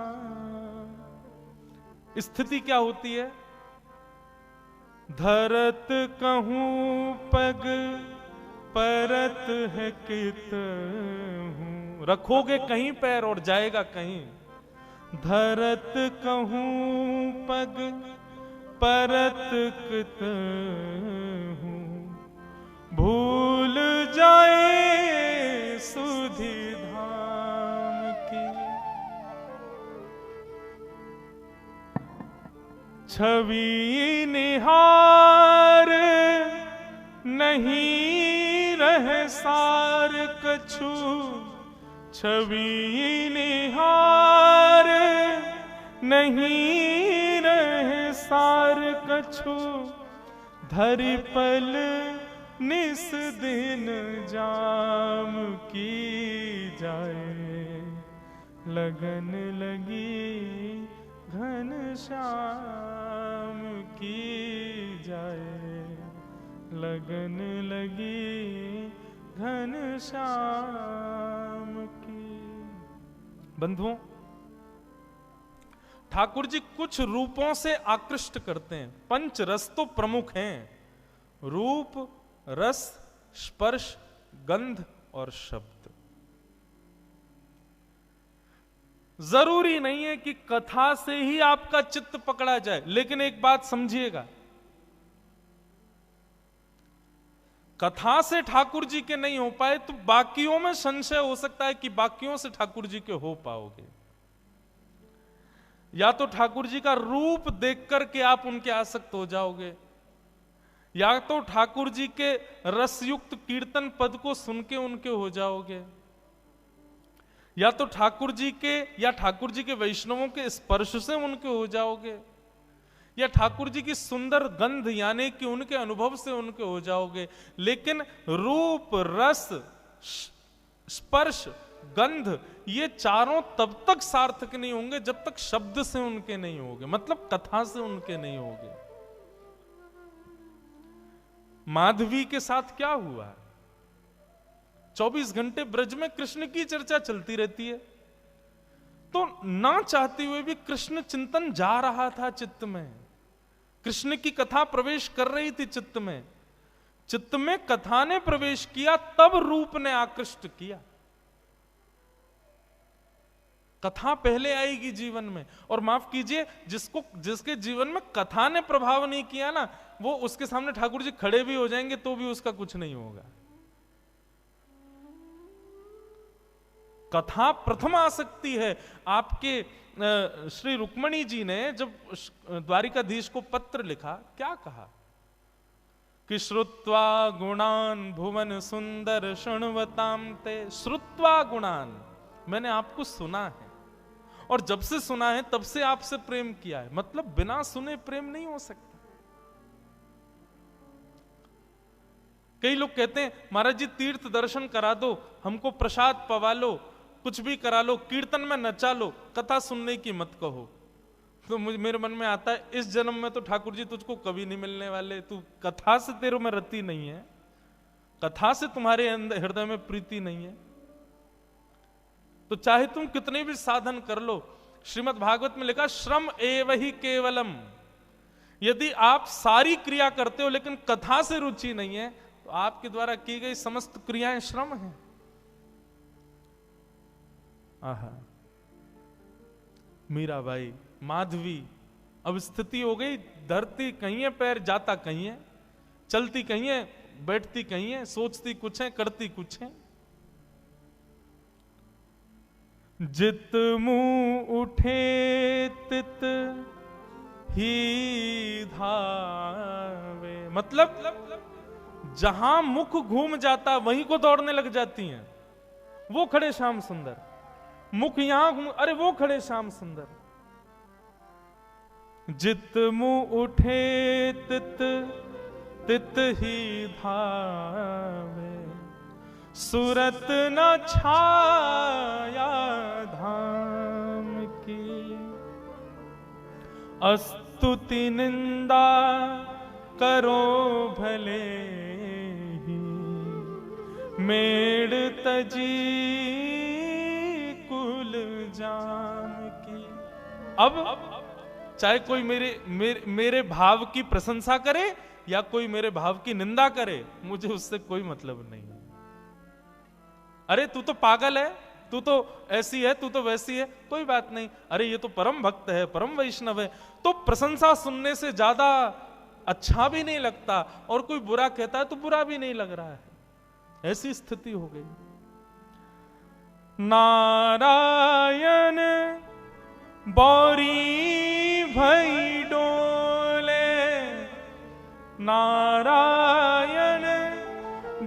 स्थिति क्या होती है? धरत कहूं पग परत है कित हूं, रखोगे कहीं पैर और जाएगा कहीं। धरत कहूं पग परत कित हूं, भूल जाए सुधि धाम की। छवि निहार नहीं रहे सार कछु, छवि निहार नहीं रहे सार कछु, धरि पल निस दिन जाम की जाए, लगन लगी घनश्याम की जाए, लगन लगी घनश्याम की। बंधुओं, ठाकुर जी कुछ रूपों से आकृष्ट करते हैं। पंच रस तो प्रमुख हैं, रूप रस स्पर्श गंध और शब्द। जरूरी नहीं है कि कथा से ही आपका चित्त पकड़ा जाए, लेकिन एक बात समझिएगा, कथा से ठाकुर जी के नहीं हो पाए तो बाकियों में संशय हो सकता है कि बाकियों से ठाकुर जी के हो पाओगे। या तो ठाकुर जी का रूप देख करके आप उनके आसक्त हो जाओगे, या तो ठाकुर जी के रसयुक्त कीर्तन पद को सुन के उनके हो जाओगे, या तो ठाकुर जी के या ठाकुर जी के वैष्णवों के स्पर्श से उनके हो जाओगे, या ठाकुर जी की सुंदर गंध यानी कि उनके अनुभव से उनके हो जाओगे। लेकिन रूप रस स्पर्श गंध ये चारों तब तक सार्थक नहीं होंगे जब तक शब्द से उनके नहीं होंगे, मतलब कथा से उनके नहीं होंगे। माधवी के साथ क्या हुआ? 24 घंटे ब्रज में कृष्ण की चर्चा चलती रहती है, तो ना चाहते हुए भी कृष्ण चिंतन जा रहा था चित्त में, कृष्ण की कथा प्रवेश कर रही थी चित्त में। चित्त में कथा ने प्रवेश किया, तब रूप ने आकृष्ट किया। कथा पहले आएगी जीवन में, और माफ कीजिए जिसके जीवन में कथा ने प्रभाव नहीं किया ना, वो उसके सामने ठाकुर जी खड़े भी हो जाएंगे तो भी उसका कुछ नहीं होगा। कथा प्रथम आसक्ति है। आपके श्री रुक्मणी जी ने जब द्वारिकाधीश को पत्र लिखा, क्या कहा कि श्रुत्वा गुणान भुवन सुंदर शृण्वताम ते। श्रुत्वा गुणान, मैंने आपको सुना है और जब से सुना है तब से आपसे प्रेम किया है। मतलब बिना सुने प्रेम नहीं हो सकता। कई लोग कहते हैं महाराज जी तीर्थ दर्शन करा दो, हमको प्रसाद पवा लो, कुछ भी करा लो, कीर्तन में नचा लो, कथा सुनने की मत कहो। तो मेरे मन में आता है इस जन्म में तो ठाकुर जी तुझको कभी नहीं मिलने वाले, तू कथा से तेरे में रति नहीं है, कथा से तुम्हारे अंदर हृदय में प्रीति नहीं है, तो चाहे तुम कितने भी साधन कर लो। श्रीमद् भागवत में लिखा श्रम एव ही केवलम, यदि आप सारी क्रिया करते हो लेकिन कथा से रुचि नहीं है तो आपके द्वारा की गई समस्त क्रियाएं श्रम हैं। आहा, मीराबाई, माधवी, अब स्थिति हो गई धरती कहीं है, पैर जाता कहीं है, चलती कहीं है, बैठती कहीं है, सोचती कुछ है, करती कुछ है। जित मुंह उठे तित ही धावे, मतलब जहां मुख घूम जाता वहीं को दौड़ने लग जाती हैं। वो खड़े श्याम सुंदर, मुख यहां घूम, अरे वो खड़े श्याम सुंदर। जित मुंह उठे तित तित ही धावे, सूरत न छाया धाम की। अस्तुति निंदा करो भले ही, मेड़ तजी कुल जाम की। अब चाहे कोई मेरे भाव की प्रशंसा करे या कोई मेरे भाव की निंदा करे, मुझे उससे कोई मतलब नहीं है। अरे तू तो पागल है, तू तो ऐसी है, तू तो वैसी है, कोई बात नहीं। अरे ये तो परम भक्त है, परम वैष्णव है, तो प्रशंसा सुनने से ज्यादा अच्छा भी नहीं लगता, और कोई बुरा कहता है तो बुरा भी नहीं लग रहा है। ऐसी स्थिति हो गई। नारायण बौरी भई डोले, नारायण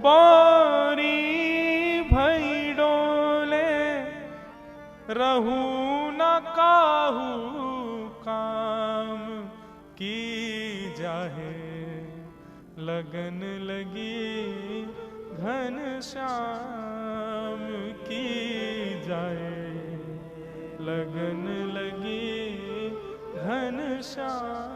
बौरी भई डोले, रहू न काहू काम की जाहे, लगन लगी घन श्याम की जाए, लगन लगी घन श्याम।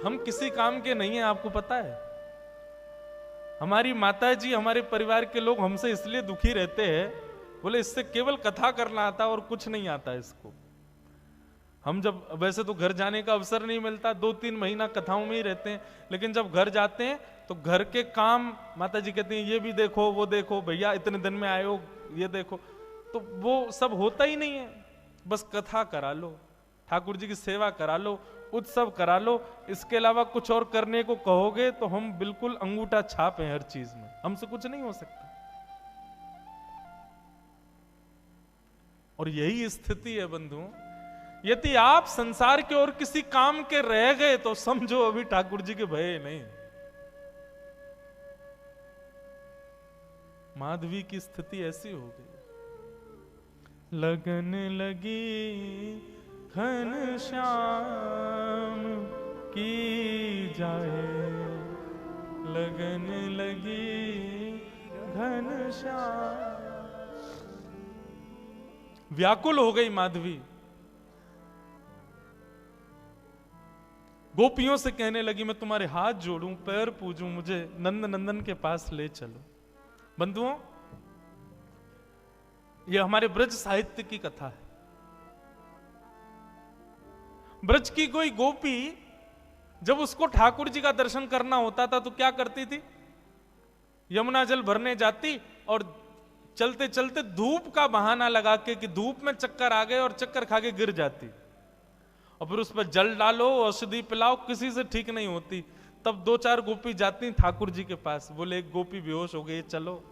हम किसी काम के नहीं हैं, आपको पता है। हमारी माता जी, हमारे परिवार के लोग हमसे इसलिए दुखी रहते हैं, बोले इससे केवल कथा करना आता और कुछ नहीं आता इसको। हम जब, वैसे तो घर जाने का अवसर नहीं मिलता, 2-3 महीना कथाओं में ही रहते हैं, लेकिन जब घर जाते हैं तो घर के काम माता जी कहती हैं ये भी देखो, वो देखो, भैया इतने दिन में आए हो, ये देखो, तो वो सब होता ही नहीं है। बस कथा करा लो, ठाकुर जी की सेवा करा लो, उत्सव करा लो, इसके अलावा कुछ और करने को कहोगे तो हम बिल्कुल अंगूठा छाप हैं हर चीज में, हमसे कुछ नहीं हो सकता। और यही स्थिति है बंधुओं। यदि आप संसार के और किसी काम के रह गए तो समझो अभी ठाकुर जी के भय नहीं। माधवी की स्थिति ऐसी हो गई। लगन लगी घन श्याम की जाए, लगन लगी घन श्याम। व्याकुल हो गई माधवी, गोपियों से कहने लगी मैं तुम्हारे हाथ जोड़ूं, पैर पूजूं, मुझे नंद नंदन के पास ले चलो। बंधुओं, यह हमारे ब्रज साहित्य की कथा है। ब्रज की कोई गोपी जब उसको ठाकुर जी का दर्शन करना होता था तो क्या करती थी? यमुना जल भरने जाती और चलते चलते धूप का बहाना लगा के कि धूप में चक्कर आ गए और चक्कर खा के गिर जाती, और फिर उस पर जल डालो, औषधि पिलाओ, किसी से ठीक नहीं होती। तब 2-4 गोपी जाती ठाकुर जी के पास, बोले एक गोपी बेहोश हो गई, चलो।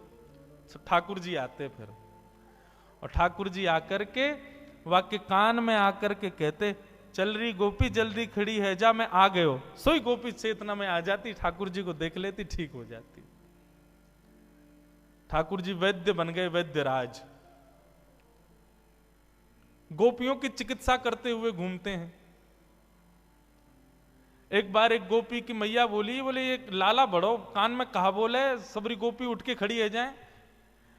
ठाकुर जी आते फिर, और ठाकुर जी आकर के वाक्य कान में आकर के कहते चल रही गोपी जल्दी खड़ी है, जा मैं आ गए हो। सोई गोपी चेतना में आ जाती, ठाकुर जी को देख लेती, ठीक हो जाती। ठाकुर जी वैद्य बन गए, वैद्यराज। गोपियों की चिकित्सा करते हुए घूमते हैं। एक बार एक गोपी की मैया बोली, बोले ये लाला बड़ो कान में कहा बोले, सबरी गोपी उठ के खड़ी है जाए।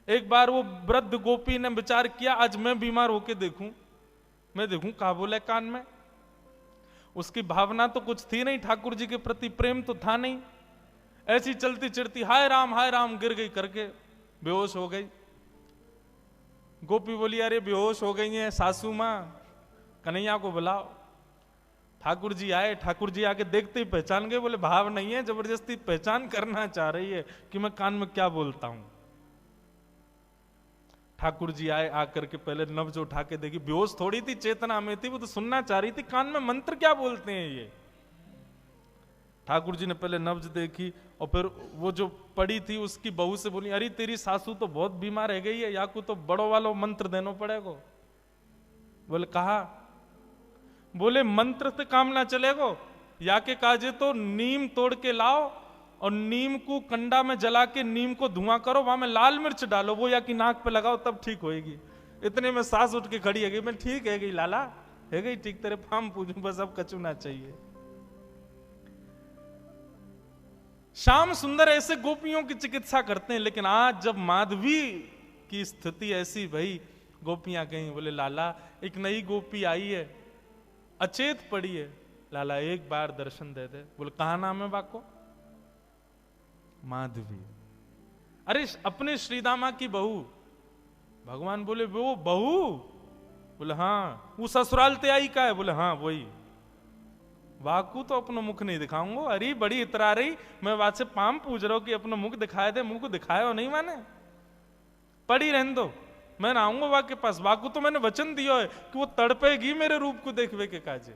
एक बार वो वृद्ध गोपी ने विचार किया, आज मैं बीमार होके देखूं, मैं देखूं कहा बोले कान में। उसकी भावना तो कुछ थी नहीं, ठाकुर जी के प्रति प्रेम तो था नहीं। ऐसी चलती चलती हाय राम गिर गई करके बेहोश हो गई। गोपी बोली अरे बेहोश हो गई है सासू मां, कन्हैया को बुलाओ। ठाकुर जी आए, ठाकुर जी आके देखते ही पहचान गए, बोले भाव नहीं है, जबरदस्ती पहचान करना चाह रही है कि मैं कान में क्या बोलता हूं। ठाकुर जी आए, आकर के पहले नब्ज उठा के देखी, बेहोश थोड़ी थी, चेतना में थी, वो तो सुनना चाह रही थी कान में मंत्र क्या बोलते हैं ये। ठाकुर जी ने पहले नब्ज देखी और फिर वो जो पड़ी थी उसकी बहू से बोली, अरे तेरी सासू तो बहुत बीमार रह गई है, या को तो बड़ो वालो मंत्र देना पड़ेगा। बोले कहा, बोले मंत्र से काम ना चलेगो, या के काजे तो नीम तोड़ के लाओ और नीम को कंडा में जला के नीम को धुआं करो, वहां में लाल मिर्च डालो, वो या की नाक पे लगाओ तब ठीक होएगी। इतने में सास उठ के खड़ी है गई, मैं ठीक है गई लाला, है गई ठीक, तेरे फाम पूजू, बस अब कचू ना चाहिए। श्याम सुंदर ऐसे गोपियों की चिकित्सा करते हैं, लेकिन आज जब माधवी की स्थिति ऐसी भई, गोपियां कहीं, बोले लाला एक नई गोपी आई है, अचेत पड़ी है, लाला एक बार दर्शन दे दे। बोले कहा नाम है बाको? माधवी। अरे अपने श्रीदामा की बहू। भगवान बोले वो बहू? बोले हाँ। वो ससुराल ते आई का है? बोले हाँ वही। वाकू तो अपना मुख नहीं दिखाऊंगा। अरे बड़ी इतरा रही, मैं बात से पाम पूछ रहा हूं कि अपना मुख दिखाए दे, मुंह को दिखाया हो नहीं माने, पड़ी रहने दो, मैं ना आऊंगा वाक के पास। वाकू तो मैंने वचन दिया है कि वो तड़पेगी मेरे रूप को देखवे के काजे।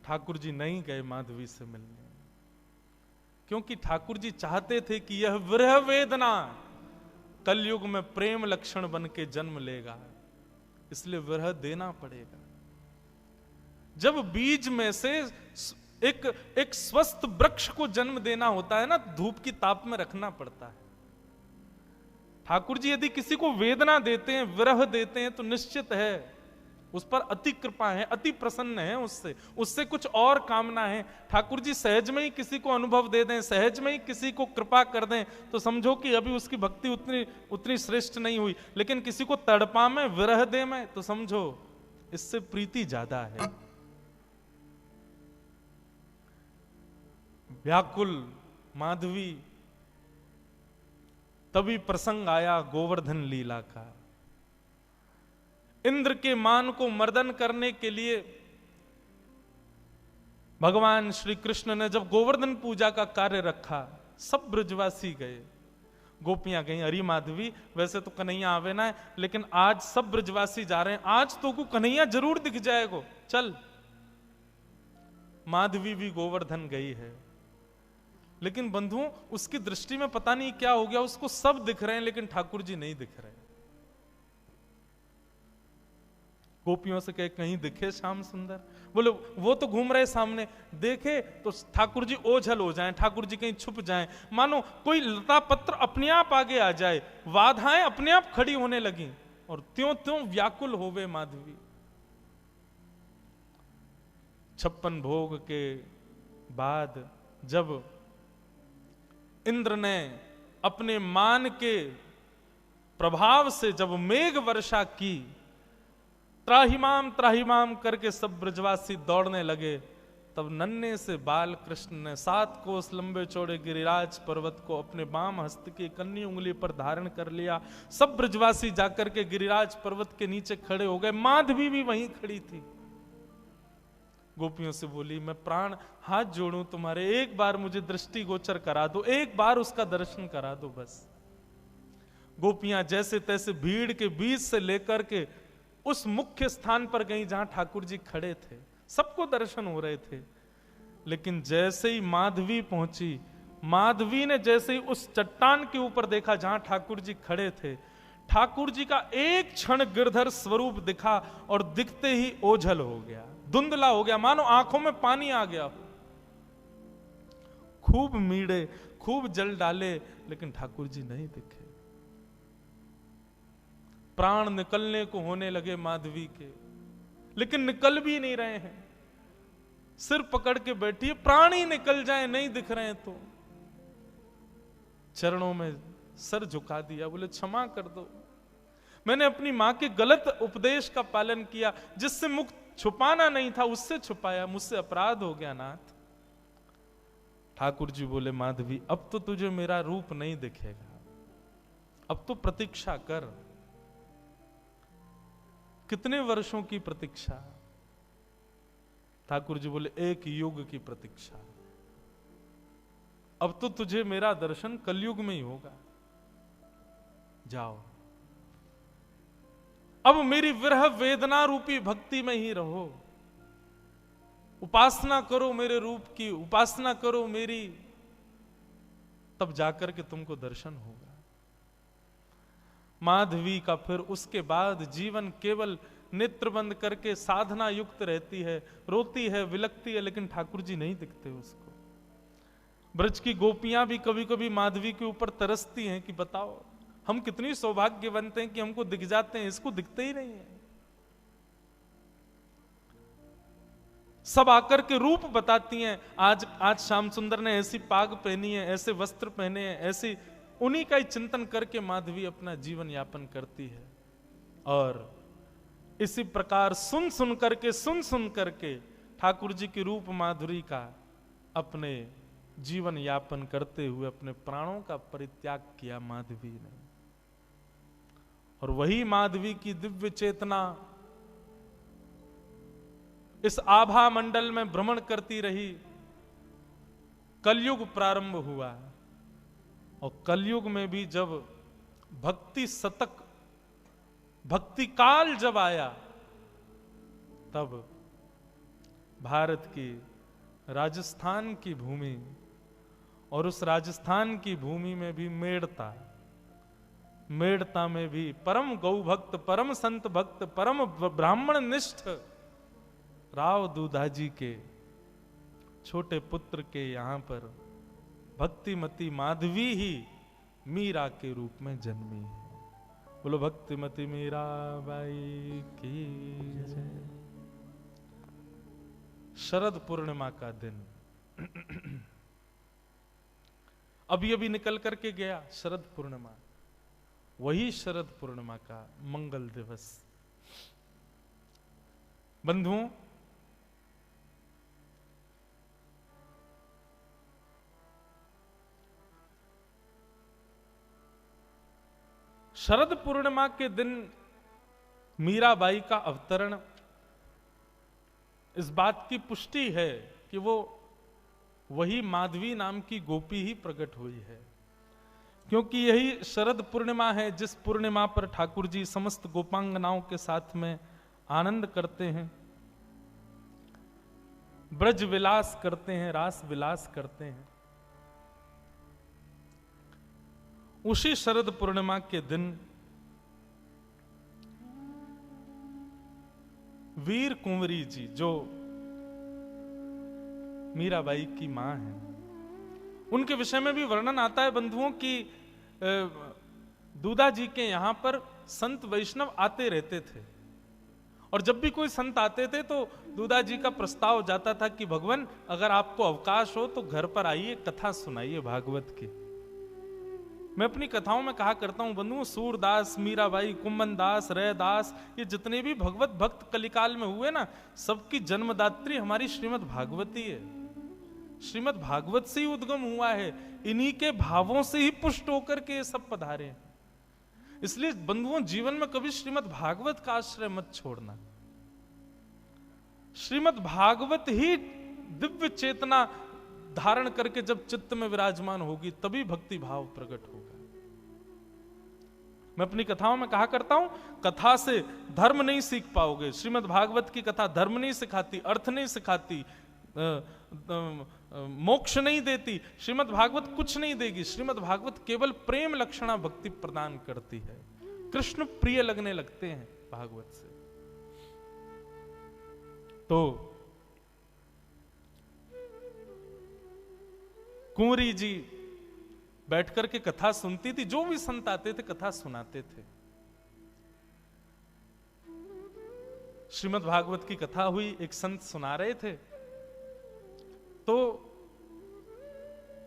ठाकुर जी नहीं गए माधवी से मिलने, क्योंकि ठाकुर जी चाहते थे कि यह विरह वेदना कलयुग में प्रेम लक्षण बन के जन्म लेगा, इसलिए विरह देना पड़ेगा। जब बीज में से एक स्वस्थ वृक्ष को जन्म देना होता है ना, धूप की ताप में रखना पड़ता है। ठाकुर जी यदि किसी को वेदना देते हैं, विरह देते हैं, तो निश्चित है उस पर अति कृपा है, अति प्रसन्न है, उससे कुछ और कामना है। ठाकुर जी सहज में ही किसी को अनुभव दे दें, सहज में ही किसी को कृपा कर दें, तो समझो कि अभी उसकी भक्ति उतनी श्रेष्ठ नहीं हुई। लेकिन किसी को तड़पा में, विरह दे में, तो समझो इससे प्रीति ज्यादा है। व्याकुल माधवी, तभी प्रसंग आया गोवर्धन लीला का। इंद्र के मान को मर्दन करने के लिए भगवान श्री कृष्ण ने जब गोवर्धन पूजा का कार्य रखा, सब ब्रजवासी गए, गोपियां गई। अरे माधवी वैसे तो कन्हैया आवे ना है, लेकिन आज सब ब्रजवासी जा रहे हैं, आज तो को कन्हैया जरूर दिख जाएगा, चल। माधवी भी गोवर्धन गई है, लेकिन बंधुओं उसकी दृष्टि में पता नहीं क्या हो गया, उसको सब दिख रहे हैं लेकिन ठाकुर जी नहीं दिख रहे। गोपियों से कहे कहीं दिखे श्याम सुंदर? बोले वो तो घूम रहे सामने, देखे तो ठाकुर जी ओझल हो जाएं, ठाकुर जी कहीं छुप जाएं, मानो कोई लता पत्र अपने आप आगे आ जाए, बाधाएं अपने आप खड़ी होने लगी और त्यों त्यों व्याकुल होवे माधवी। 56 भोग के बाद जब इंद्र ने अपने मान के प्रभाव से जब मेघ वर्षा की, त्राहिमाम करके सब ब्रजवासी दौड़ने लगे, तब नन्हे से बाल कृष्ण ने 7 कोस लंबे चौड़े गिरिराज पर्वत को अपने बाम हस्त की कन्नी उंगली पर धारण कर लिया। सब ब्रजवासी जाकर के गिरिराज पर्वत के नीचे खड़े हो गए। माधवी भी वहीं खड़ी थी। गोपियों से बोली, मैं प्राण हाथ जोड़ूं तुम्हारे, एक बार मुझे दृष्टि गोचर करा दो, एक बार उसका दर्शन करा दो बस। गोपियां जैसे तैसे भीड़ के बीच से लेकर के उस मुख्य स्थान पर गई जहां ठाकुर जी खड़े थे, सबको दर्शन हो रहे थे। लेकिन जैसे ही माधवी पहुंची, माधवी ने जैसे ही उस चट्टान के ऊपर देखा जहां ठाकुर जी खड़े थे, ठाकुर जी का एक क्षण गिरधर स्वरूप दिखा और दिखते ही ओझल हो गया, धुंधला हो गया, मानो आंखों में पानी आ गया। खूब मीड़े, खूब जल डाले, लेकिन ठाकुर जी नहीं दिखे। प्राण निकलने को होने लगे माधवी के, लेकिन निकल भी नहीं रहे हैं। सिर पकड़ के बैठी है, प्राण ही निकल जाए, नहीं दिख रहे हैं तो चरणों में सर झुका दिया, बोले क्षमा कर दो, मैंने अपनी मां के गलत उपदेश का पालन किया, जिससे मुख छुपाना नहीं था उससे छुपाया, मुझसे अपराध हो गया नाथ। ठाकुर जी बोले माधवी अब तो तुझे मेरा रूप नहीं दिखेगा, अब तो प्रतीक्षा कर। कितने वर्षों की प्रतीक्षा? ठाकुर जी बोले 1 युग की प्रतीक्षा। अब तो तुझे मेरा दर्शन कलयुग में ही होगा, जाओ अब मेरी विरह वेदना रूपी भक्ति में ही रहो, उपासना करो मेरे रूप की, उपासना करो मेरी, तब जाकर के तुमको दर्शन होगा। माधवी का फिर उसके बाद जीवन केवल नेत्र बंद करके साधना युक्त रहती है, रोती है, विलकती है, लेकिन ठाकुर जी नहीं दिखते उसको। ब्रज की गोपियां भी कभी कभी माधवी के ऊपर तरसती हैं कि बताओ हम कितनी सौभाग्यवंत हैं कि हमको दिख जाते हैं, इसको दिखते ही नहीं है। सब आकर के रूप बताती हैं, आज श्याम सुंदर ने ऐसी पाग पहनी है, ऐसे वस्त्र पहने हैं, ऐसी, उन्हीं का ही चिंतन करके माधवी अपना जीवन यापन करती है। और इसी प्रकार सुन सुन करके ठाकुर जी की रूप माधुरी का अपने जीवन यापन करते हुए अपने प्राणों का परित्याग किया माधवी ने। और वही माधवी की दिव्य चेतना इस आभा मंडल में भ्रमण करती रही। कलयुग प्रारंभ हुआ, और कलयुग में भी जब भक्ति शतक, भक्ति काल जब आया, तब भारत की राजस्थान की भूमि, और उस राजस्थान की भूमि में भी मेड़ता में भी परम गौ भक्त, परम संत भक्त, परम ब्राह्मण निष्ठ राव दूधाजी के छोटे पुत्र के यहां पर भक्तिमती माधवी ही मीरा के रूप में जन्मी है। बोलो भक्तिमती मीरा बाई की जय। शरद पूर्णिमा का दिन अभी अभी निकल करके गया, शरद पूर्णिमा, वही शरद पूर्णिमा का मंगल दिवस। बंधुओं, शरद पूर्णिमा के दिन मीराबाई का अवतरण इस बात की पुष्टि है कि वो वही माधवी नाम की गोपी ही प्रकट हुई है, क्योंकि यही शरद पूर्णिमा है जिस पूर्णिमा पर ठाकुर जी समस्त गोपांगनाओं के साथ में आनंद करते हैं, ब्रज विलास करते हैं, रास विलास करते हैं। उसी शरद पूर्णिमा के दिन वीर कुंवरी जी, जो मीराबाई की मां है, उनके विषय में भी वर्णन आता है बंधुओं की दूधा जी के यहां पर संत वैष्णव आते रहते थे, और जब भी कोई संत आते थे तो दूधा जी का प्रस्ताव जाता था कि भगवान अगर आपको अवकाश हो तो घर पर आइए, कथा सुनाइए भागवत की। मैं अपनी कथाओं में कहा करता हूं बंधुओं, सूरदास, मीराबाई, कुंभन दास, रैदास, ये जितने भी भगवत भक्त कलिकाल में हुए ना, सबकी जन्मदात्री हमारी श्रीमद् भागवती है। श्रीमद् भागवत से ही उद्गम हुआ है, इन्हीं के भावों से ही पुष्ट होकर के ये सब पधारे। इसलिए बंधुओं, जीवन में कभी श्रीमद् भागवत का आश्रय मत छोड़ना। श्रीमद् भागवत ही दिव्य चेतना धारण करके जब चित्त में विराजमान होगी, तभी भक्ति भाव प्रकट होगा। मैं अपनी कथाओं में कहा करता हूं, कथा से धर्म नहीं सीख पाओगे। श्रीमद् भागवत की कथा धर्म नहीं सिखाती, अर्थ नहीं सिखाती, मोक्ष नहीं देती। श्रीमद् भागवत कुछ नहीं देगी। श्रीमद् भागवत केवल प्रेम लक्षणा भक्ति प्रदान करती है। कृष्ण प्रिय लगने लगते हैं भागवत से। तो कुंवरी जी बैठ करके कथा सुनती थी। जो भी संत आते थे कथा सुनाते थे। श्रीमद् भागवत की कथा हुई, एक संत सुना रहे थे, तो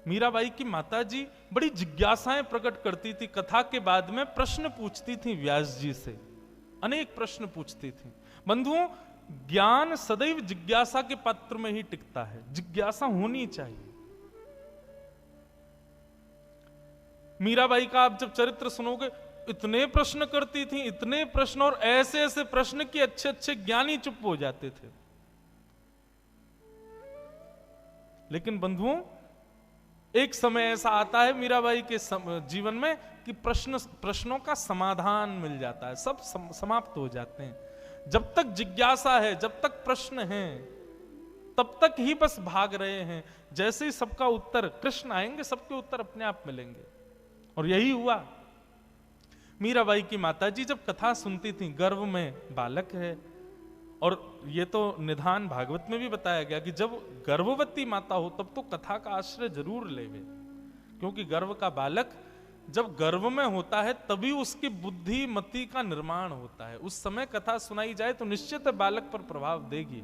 मीराबाई की माताजी बड़ी जिज्ञासाएं प्रकट करती थी। कथा के बाद में प्रश्न पूछती थी व्यास जी से, अनेक प्रश्न पूछती थी। बंधुओं, ज्ञान सदैव जिज्ञासा के पात्र में ही टिकता है, जिज्ञासा होनी चाहिए। मीराबाई का आप जब चरित्र सुनोगे, इतने प्रश्न करती थी, इतने प्रश्न, और ऐसे ऐसे प्रश्न कि अच्छे अच्छे ज्ञानी चुप हो जाते थे। लेकिन बंधुओं, एक समय ऐसा आता है मीराबाई के जीवन में कि प्रश्नों का समाधान मिल जाता है, सब समाप्त हो जाते हैं। जब तक जिज्ञासा है, जब तक प्रश्न है, तब तक ही बस भाग रहे हैं। जैसे ही सबका उत्तर, कृष्ण आएंगे, सबके उत्तर अपने आप मिलेंगे। और यही हुआ। मीराबाई की माताजी जब कथा सुनती थी, गर्भ में बालक है, और ये तो निधान भागवत में भी बताया गया कि जब गर्भवती माता हो तब तो कथा का आश्रय जरूर लेवे, क्योंकि गर्भ का बालक जब गर्भ में होता है तभी उसकी बुद्धि मति का निर्माण होता है। उस समय कथा सुनाई जाए तो निश्चित बालक पर प्रभाव देगी।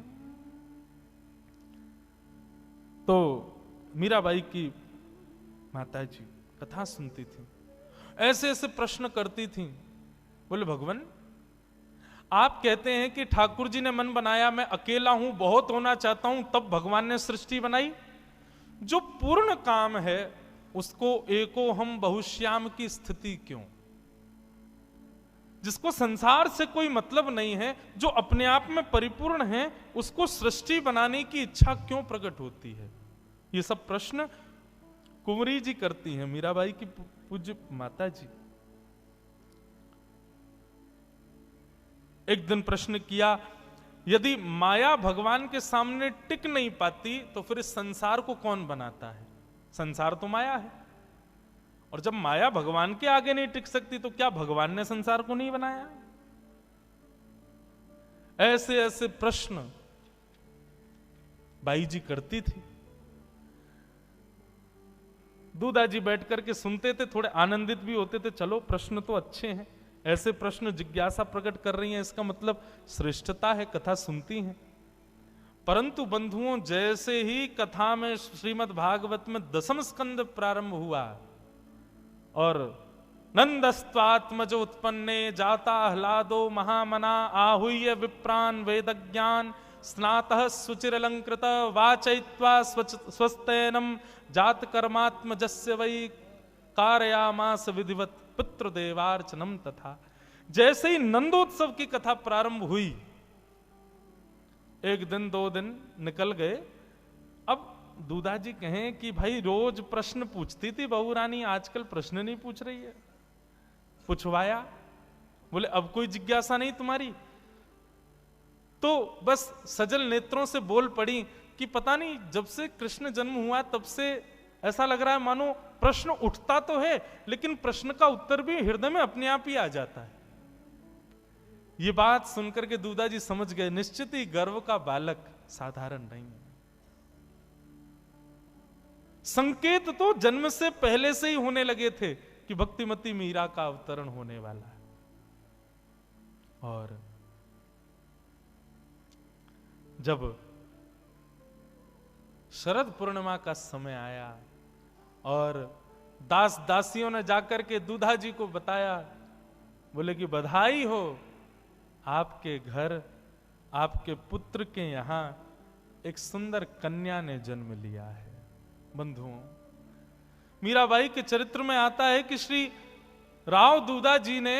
तो मीराबाई की माताजी कथा सुनती थी, ऐसे ऐसे प्रश्न करती थी। बोले, भगवान आप कहते हैं कि ठाकुर जी ने मन बनाया, मैं अकेला हूं, बहुत होना चाहता हूं, तब भगवान ने सृष्टि बनाई। जो पूर्ण काम है उसको एको हम बहुश्याम की स्थिति क्यों? जिसको संसार से कोई मतलब नहीं है, जो अपने आप में परिपूर्ण है, उसको सृष्टि बनाने की इच्छा क्यों प्रकट होती है? ये सब प्रश्न कुंवरी जी करती हैं, मीराबाई की पूज्य माता जी। एक दिन प्रश्न किया, यदि माया भगवान के सामने टिक नहीं पाती तो फिर इस संसार को कौन बनाता है? संसार तो माया है, और जब माया भगवान के आगे नहीं टिक सकती तो क्या भगवान ने संसार को नहीं बनाया? ऐसे ऐसे प्रश्न बाई जी करती थी। दूधा जी बैठ करके सुनते थे, थोड़े आनंदित भी होते थे। चलो प्रश्न तो अच्छे हैं, ऐसे प्रश्न जिज्ञासा प्रकट कर रही हैं, इसका मतलब श्रेष्ठता है, कथा सुनती हैं। परंतु बंधुओं, जैसे ही कथा में श्रीमद् भागवत में 10वां स्कंद प्रारंभ हुआ और नंदस्त्वात्मजो उत्पन्ने जाता आह्लादो महामना आहूय विप्रान वेदज्ञान स्नातः सुचिरलंकृत वाचयित्वा स्वस्तेनम जात कर्मात्मजस्य वै कारयामास विधिवत पितृदेवार्चनम तथा। जैसे ही नंदोत्सव की कथा प्रारंभ हुई, एक दिन 2 दिन निकल गए। अब दूधा जी कहें कि भाई रोज प्रश्न पूछती थी बहू रानी, आजकल प्रश्न नहीं पूछ रही है। पूछवाया, बोले अब कोई जिज्ञासा नहीं तुम्हारी? तो बस सजल नेत्रों से बोल पड़ी कि पता नहीं, जब से कृष्ण जन्म हुआ तब से ऐसा लग रहा है मानो प्रश्न उठता तो है, लेकिन प्रश्न का उत्तर भी हृदय में अपने आप ही आ जाता है। ये बात सुनकर के दूधा जी समझ गए, निश्चित ही गर्भ का बालक साधारण नहीं है। संकेत तो जन्म से पहले से ही होने लगे थे कि भक्तिमती मीरा का अवतरण होने वाला है। और जब शरद पूर्णिमा का समय आया और दास दासियों ने जाकर के दूधा जी को बताया, बोले कि बधाई हो, आपके घर आपके पुत्र के यहां एक सुंदर कन्या ने जन्म लिया है। बंधुओं, मीराबाई के चरित्र में आता है कि श्री राव दूधा जी ने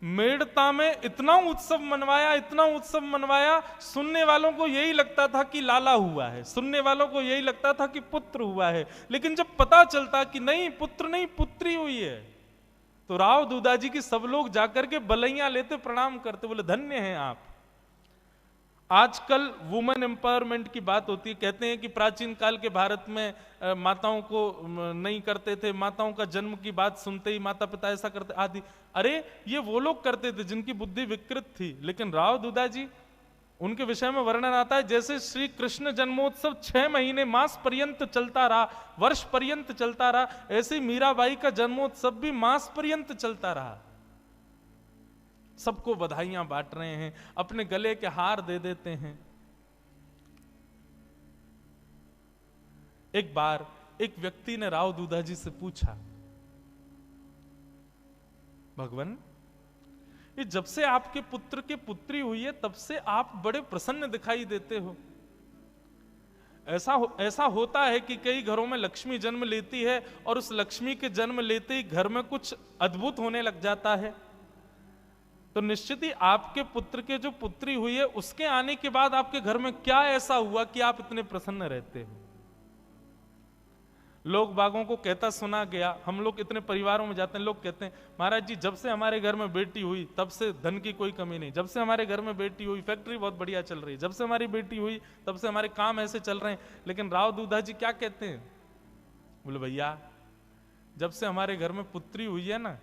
मेड़ता में इतना उत्सव मनवाया, इतना उत्सव मनवाया, सुनने वालों को यही लगता था कि लाला हुआ है, सुनने वालों को यही लगता था कि पुत्र हुआ है। लेकिन जब पता चलता कि नहीं, पुत्र नहीं पुत्री हुई है, तो राव दूधा जी की सब लोग जाकर के बलैया लेते, प्रणाम करते, बोले धन्य हैं आप। आजकल वुमेन एम्पावरमेंट की बात होती है, कहते हैं कि प्राचीन काल के भारत में माताओं को नहीं करते थे, माताओं का जन्म की बात सुनते ही माता पिता ऐसा करते आदि। अरे ये वो लोग करते थे जिनकी बुद्धि विकृत थी, लेकिन राव दूधा जी उनके विषय में वर्णन आता है, जैसे श्री कृष्ण जन्मोत्सव 6 महीने मास पर्यंत चलता रहा, वर्ष पर्यंत चलता रहा, ऐसे ही मीराबाई का जन्मोत्सव भी मास पर्यंत चलता रहा। सबको बधाइयां बांट रहे हैं, अपने गले के हार दे देते हैं। एक बार एक व्यक्ति ने राव दूधाजी से पूछा, भगवान, ये जब से आपके पुत्र की पुत्री हुई है तब से आप बड़े प्रसन्न दिखाई देते हो। ऐसा होता है कि कई घरों में लक्ष्मी जन्म लेती है और उस लक्ष्मी के जन्म लेते ही घर में कुछ अद्भुत होने लग जाता है। तो निश्चित ही आपके पुत्र के जो पुत्री हुई है उसके आने के बाद आपके घर में क्या ऐसा हुआ कि आप इतने प्रसन्न रहते हो? लोग बागों को कहता सुना गया, हम लोग इतने परिवारों में जाते हैं, लोग कहते हैं महाराज जी जब से हमारे घर में बेटी हुई तब से धन की कोई कमी नहीं, जब से हमारे घर में बेटी हुई फैक्ट्री बहुत बढ़िया चल रही है, जब से हमारी बेटी हुई तब से हमारे काम ऐसे चल रहे हैं। लेकिन राव दूधाजी क्या कहते हैं? बोले भैया, जब से हमारे घर में पुत्री हुई है ना,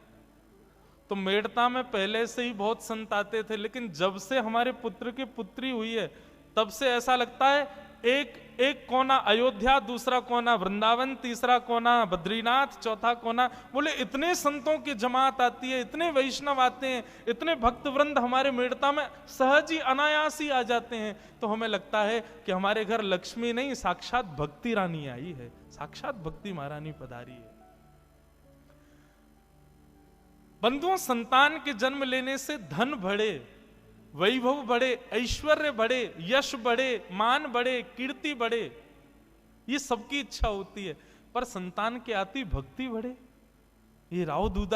तो मेड़ता में पहले से ही बहुत संत आते थे, लेकिन जब से हमारे पुत्र की पुत्री हुई है तब से ऐसा लगता है एक कोना अयोध्या, दूसरा कोना वृंदावन, तीसरा कोना बद्रीनाथ, चौथा कोना। बोले इतने संतों की जमात आती है, इतने वैष्णव आते हैं, इतने भक्त वृंद हमारे मेड़ता में सहज ही अनायास ही आ जाते हैं, तो हमें लगता है कि हमारे घर लक्ष्मी नहीं साक्षात भक्ति रानी आई है, साक्षात भक्ति महारानी पधारी है। बंधुओं, संतान के जन्म लेने से धन बढ़े, वैभव बढ़े, ऐश्वर्य बढ़े, यश बढ़े, मान बढ़े, कीर्ति बढ़े, ये सबकी इच्छा होती है, पर संतान के आती भक्ति बढ़े। ये राव दूधा